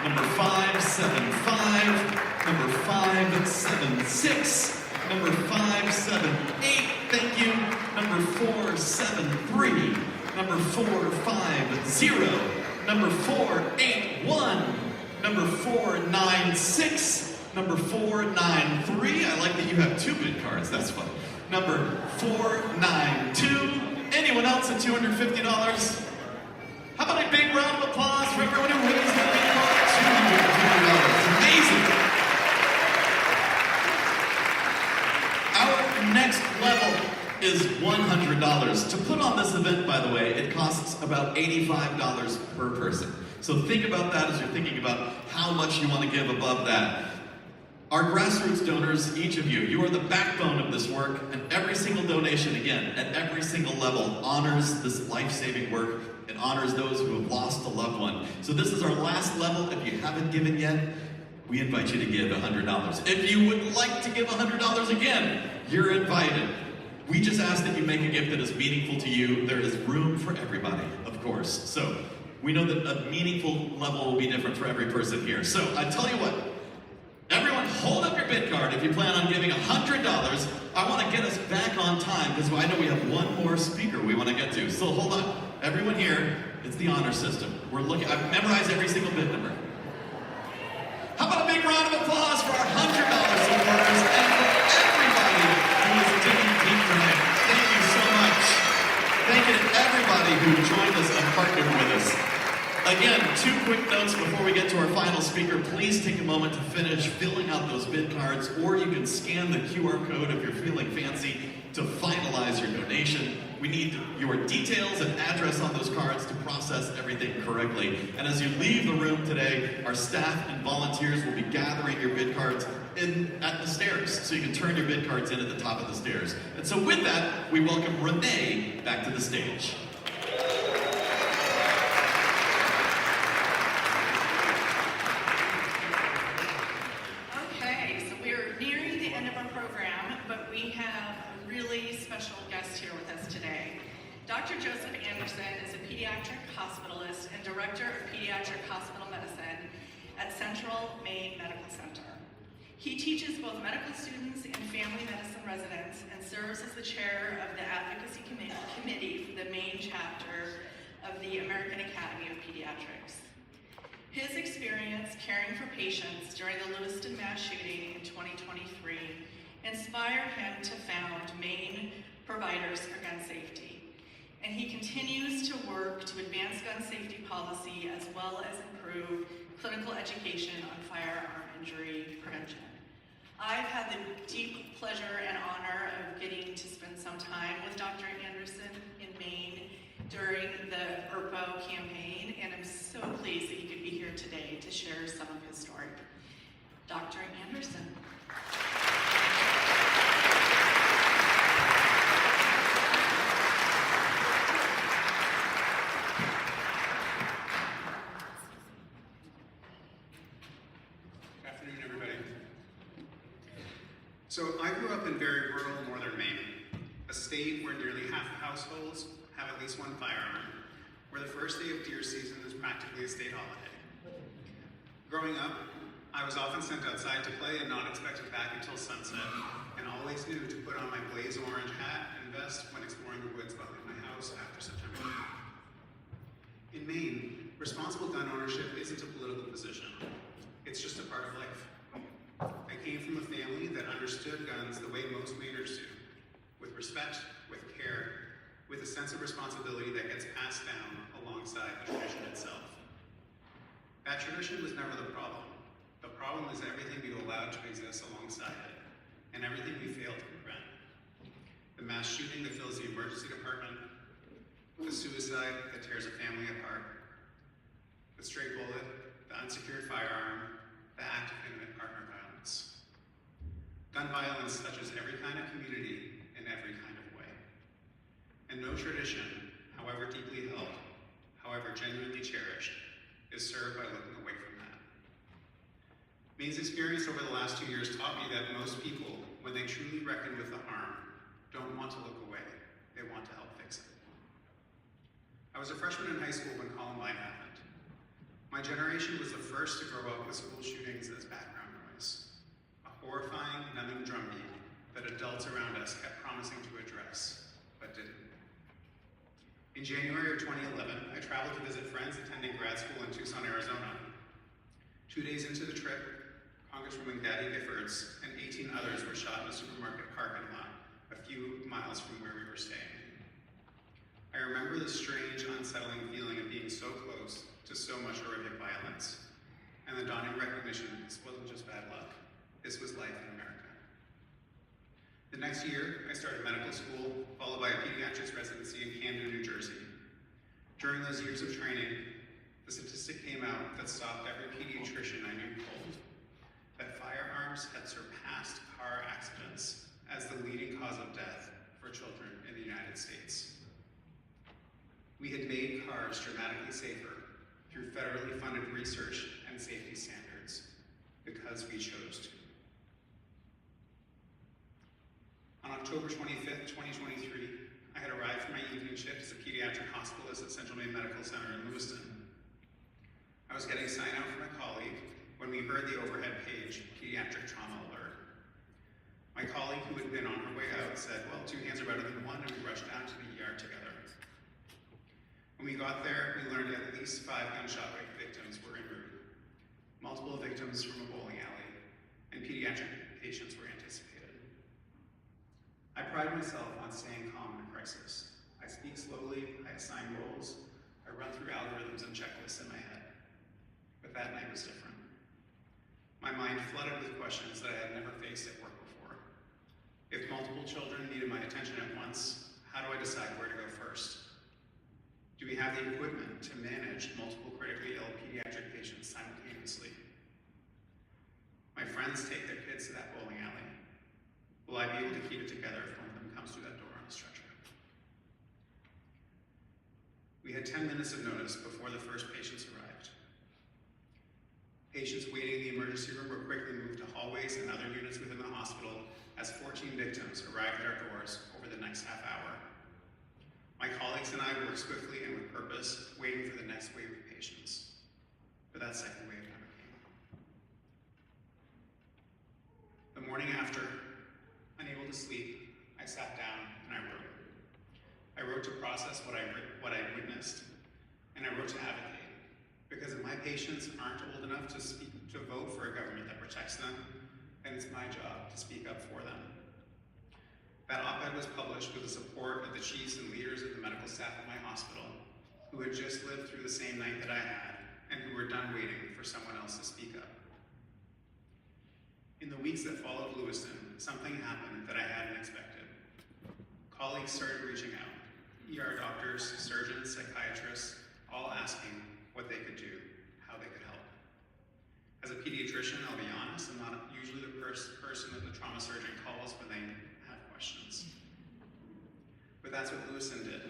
number 575, number 576, number 578, thank you, number 473, number 450, number 481, number 496, number 493, I like that you have 2 bid cards, that's fun. Number 492, anyone else at $250? How about a big round of applause for everyone who raised their bid card? $250, amazing. Our next level is $100. To put on this event, by the way, it costs about $85 per person. So think about that as you're thinking about how much you want to give above that. Our grassroots donors, each of you, you are the backbone of this work, and every single donation, again, at every single level, honors this life-saving work and honors those who have lost a loved one. So this is our last level. If you haven't given yet, we invite you to give $100. If you would like to give $100 again, you're invited. We just ask that you make a gift that is meaningful to you. There is room for everybody, of course. So we know that a meaningful level will be different for every person here. So I tell you what, everyone hold up your bid card if you plan on giving $100. I want to get us back on time because I know we have one more speaker we want to get to. So hold on. Everyone here, it's the honor system. I've memorized every single bid number. How about a big round of applause for our $100 supporters and for everybody who is digging deep tonight. Thank you so much. Thank you to everybody who joined us and partnered with us. Again, 2 quick notes before we get to our final speaker. Please take a moment to finish filling out those bid cards, or you can scan the QR code if you're feeling fancy to finalize your donation. We need your details and address on those cards to process everything correctly. And as you leave the room today, our staff and volunteers will be gathering your bid cards at the stairs, so you can turn your bid cards in at the top of the stairs. And so with that, we welcome Renee back to the stage. Okay, so we're nearing the end of our program, but we have a really special guest here with us today. Dr. Joseph Anderson is a pediatric hospitalist and director of pediatric hospital medicine at Central Maine Medical Center. He teaches both medical students and family medicine residents and serves as the chair of the Advocacy Committee for the Maine chapter of the American Academy of Pediatrics. His experience caring for patients during the Lewiston mass shooting in 2023 inspired him to found Maine Providers for Gun Safety. And he continues to work to advance gun safety policy as well as improve clinical education on firearm injury prevention. I've had the deep pleasure and honor of getting to spend some time with Dr. Anderson in Maine during the ERPO campaign, and I'm so pleased that you could be here today to share some of his story. Dr. Anderson. Afternoon, everybody. So I grew up in very rural northern Maine, a state where nearly half of households have at least one firearm, where the first day of deer season is practically a state holiday. Growing up, I was often sent outside to play and not expected back until sunset, and always knew to put on my blaze orange hat and vest when exploring the woods behind my house after September. In Maine, responsible gun ownership isn't a political position. It's just a part of life. I came from a family that understood guns the way most Mainers do, with respect, with care, with a sense of responsibility that gets passed down alongside the tradition itself. That tradition was never the problem. The problem is everything we allowed to exist alongside it, and everything we failed to prevent. The mass shooting that fills the emergency department, the suicide that tears a family apart, the stray bullet, the unsecured firearm, the act of intimate partner violence. Gun violence touches every kind of community in every kind of way. And no tradition, however deeply held, however genuinely cherished, is served by looking away from that. Maine's experience over the last 2 years taught me that most people, when they truly reckon with the harm, don't want to look away, they want to help fix it. I was a freshman in high school when Columbine happened. My generation was the first to grow up with school shootings as background noise, a horrifying, numbing drumbeat that adults around us kept promising to address, but didn't. In January of 2011, I traveled to visit friends attending grad school in Tucson, Arizona. 2 days into the trip, Congresswoman Gabby Giffords and 18 others were shot in a supermarket parking lot a few miles from where we were staying. I remember the strange, unsettling feeling of being so close to so much horrific violence, and the dawning recognition this wasn't just bad luck, this was life in America. The next year, I started medical school, followed by a pediatrics residency in Camden, New Jersey. During those years of training, the statistic came out that stopped every pediatrician I knew cold, that firearms had surpassed car accidents as the leading cause of death for children in the United States. We had made cars dramatically safer through federally funded research and safety standards because we chose to. On October 25th, 2023, I had arrived for my evening shift as a pediatric hospitalist at Central Maine Medical Center in Lewiston. I was getting sign out from a colleague when we heard the overhead page, Pediatric Trauma Alert. My colleague, who had been on her way out, said, well, 2 hands are better than 1, and we rushed down to the ER together. When we got there, we learned at least 5 gunshot victims were en route. Multiple victims from a bowling alley, and pediatric patients were anticipated. I pride myself on staying calm in a crisis. I speak slowly, I assign roles, I run through algorithms and checklists in my head. But that night was different. My mind flooded with questions that I had never faced at work before. If multiple children needed my attention at once, how do I decide where to go first? Do we have the equipment to manage multiple critically ill pediatric patients simultaneously? My friends take their kids to that bowling alley. Will I be able to keep it together if one of them comes through that door on a stretcher? We had 10 minutes of notice before the first patients arrived. Patients waiting in the emergency room were quickly moved to hallways and other units within the hospital as 14 victims arrived at our doors over the next half hour. My colleagues and I worked swiftly and with purpose, waiting for the next wave of patients. But that second wave never came. The morning after, unable to sleep, I sat down and I wrote. I wrote to process what I witnessed, and I wrote to advocate, because if my patients aren't old enough to vote for a government that protects them, then it's my job to speak up for them. That op-ed was published with the support of the chiefs and leaders of the medical staff at my hospital, who had just lived through the same night that I had, and who were done waiting for someone else to speak up. In the weeks that followed Lewiston, something happened that I hadn't expected. Colleagues started reaching out, ER doctors, surgeons, psychiatrists, all asking what they could do, how they could help. As a pediatrician, I'll be honest, I'm not usually the person that the trauma surgeon calls when they have questions. But that's what Lewiston did.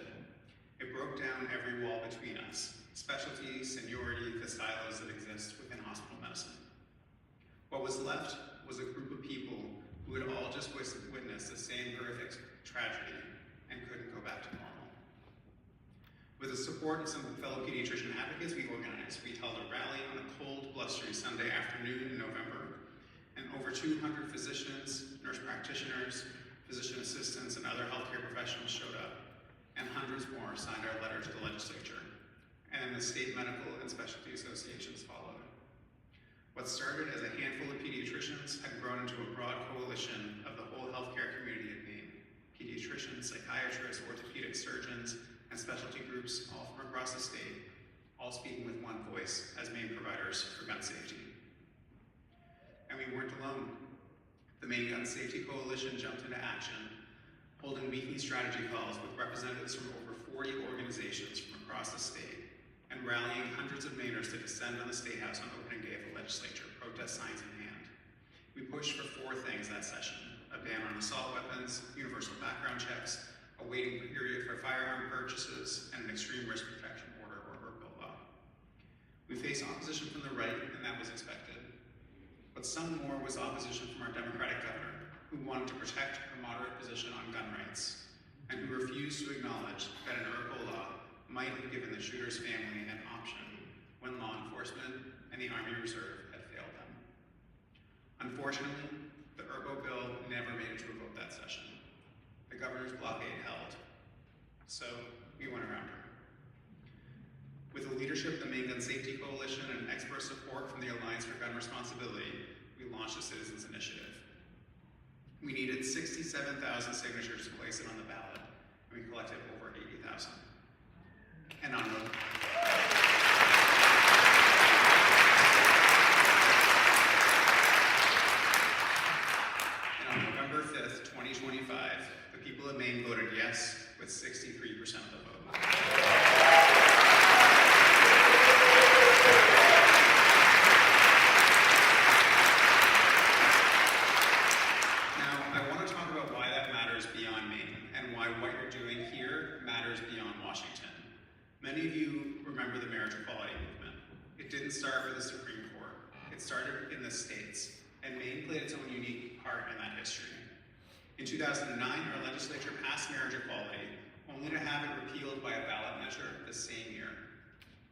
It broke down every wall between us, specialty, seniority, the silos that exist within hospital medicine. What was left was a group of people who had all just witnessed the same horrific tragedy and couldn't go back to normal. With the support of some fellow pediatrician advocates, we organized. We held a rally on a cold, blustery Sunday afternoon in November, and over 200 physicians, nurse practitioners, physician assistants, and other healthcare professionals showed up, and hundreds more signed our letter to the legislature. and then the state medical and specialty associations followed. What started as a handful of pediatricians had grown into a broad coalition of the whole healthcare community in Maine. Pediatricians, psychiatrists, orthopedic surgeons, and specialty groups all from across the state, all speaking with one voice as Maine providers for gun safety. And we weren't alone. The Maine Gun Safety Coalition jumped into action, holding weekly strategy calls with representatives from over 40 organizations from across the state, and rallying hundreds of Mainers to descend on the State House on opening day of the legislature, protest signs in hand. We pushed for 4 things that session: a ban on assault weapons, universal background checks, a waiting period for firearm purchases, and an extreme risk protection order, or ERPO law. We faced opposition from the right, and that was expected. But some more was opposition from our Democratic governor, who wanted to protect her moderate position on gun rights, and who refused to acknowledge that an ERPO law might have given the shooter's family an option when law enforcement and the Army Reserve had failed them. Unfortunately, the ERPO bill never made it to a vote that session. The governor's blockade held, so we went around her. With the leadership of the Maine Gun Safety Coalition and expert support from the Alliance for Gun Responsibility, we launched a citizens initiative. We needed 67,000 signatures to place it on the ballot, and we collected over 80,000. And on November 5th, 2025, the people of Maine voted yes with 63% of the vote. Many of you remember the marriage equality movement. It didn't start with the Supreme Court. It started in the states, and Maine played its own unique part in that history. In 2009, our legislature passed marriage equality, only to have it repealed by a ballot measure the same year.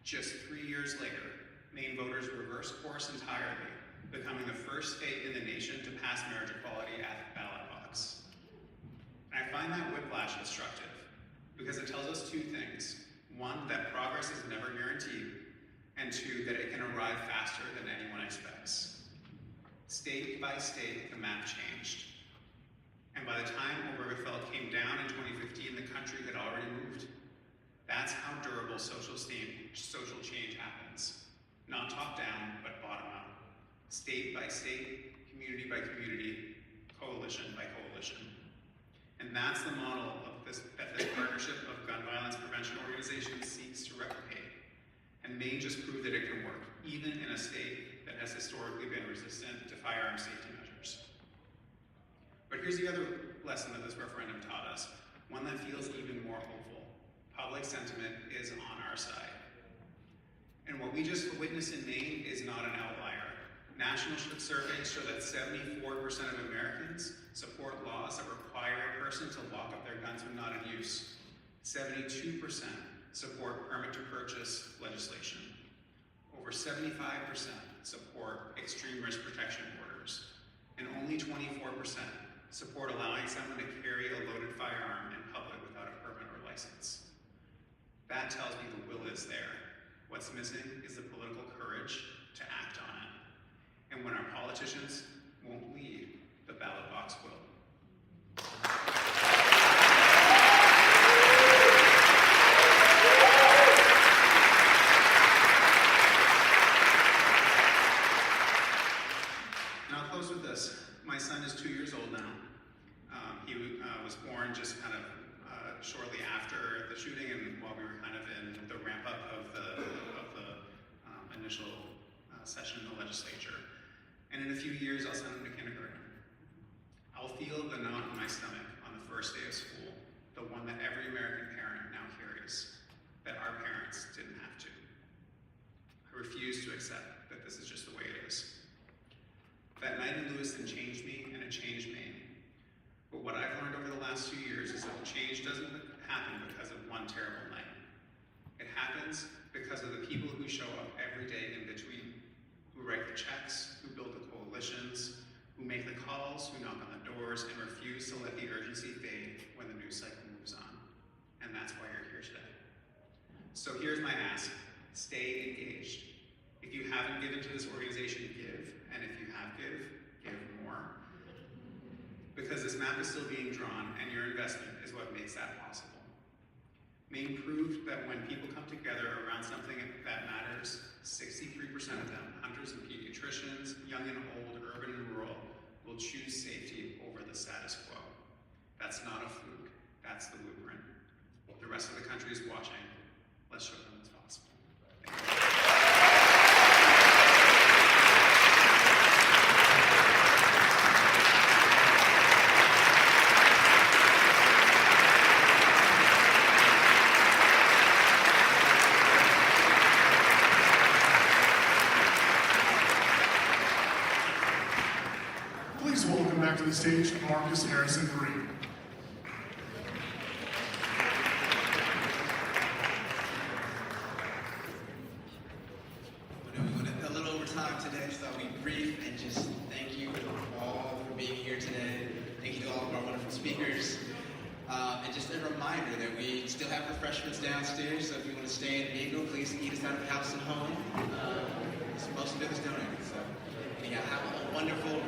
Just 3 years later, Maine voters reversed course entirely, becoming the first state in the nation to pass marriage equality at the ballot box. And I find that whiplash instructive, because it tells us 2 things. 1, that progress is never guaranteed, and 2, that it can arrive faster than anyone expects. State by state, the map changed. And by the time Obergefell came down in 2015, the country had already moved. That's how durable social change happens. Not top down, but bottom up. State by state, community by community, coalition by coalition. And that's the model that this partnership of gun violence prevention organizations seeks to replicate. And Maine just proved that it can work, even in a state that has historically been resistant to firearm safety measures. But here's the other lesson that this referendum taught us, one that feels even more hopeful. Public sentiment is on our side. And what we just witnessed in Maine is not an outlier. National surveys show that 74% of Americans support laws that require a person to lock up their guns when not in use. 72% support permit to purchase legislation. Over 75% support extreme risk protection orders. And only 24% support allowing someone to carry a loaded firearm in public without a permit or license. That tells me the will is there. What's missing is the political courage to act on it. And when our politicians won't lead, the ballot box will. And I'll close with this. My son is 2 years old now. He was born just kind of shortly after the shooting, and while we were kind of in the ramp up of the initial session in the legislature. And in a few years, I'll send him to kindergarten. I'll feel the knot in my stomach on the first day of school, the one that every American parent now carries, that our parents didn't have to. I refuse to accept that this is just the way it is. That night in Lewiston changed me, and it changed Maine. But what I've learned over the last few years is that change doesn't happen because of one terrible night. It happens because of the people who show up every day in between, who write the checks, who build the coalitions, who make the calls, who knock on the doors, and refuse to let the urgency fade when the news cycle moves on. And that's why you're here today. So here's my ask. Stay engaged. If you haven't given to this organization, give. And if you have give more. Because this map is still being drawn, and your investment is what makes that possible. Maine proved that when people come together around something that matters, 63% of them, hunters and pediatricians, young and old, urban and rural, will choose safety over the status quo. That's not a fluke. That's the blueprint. The rest of the country is watching. Let's show them what's possible. Please welcome back to the stage Marcus Harrison Green. We went a little over time today, so I'll be brief and just thank you all for being here today. Thank you to all of our wonderful speakers. And just a reminder that we still have refreshments downstairs, so if you want to stay and mingle, please eat us out of house and home. Most of it is donated, so anyhow, have a wonderful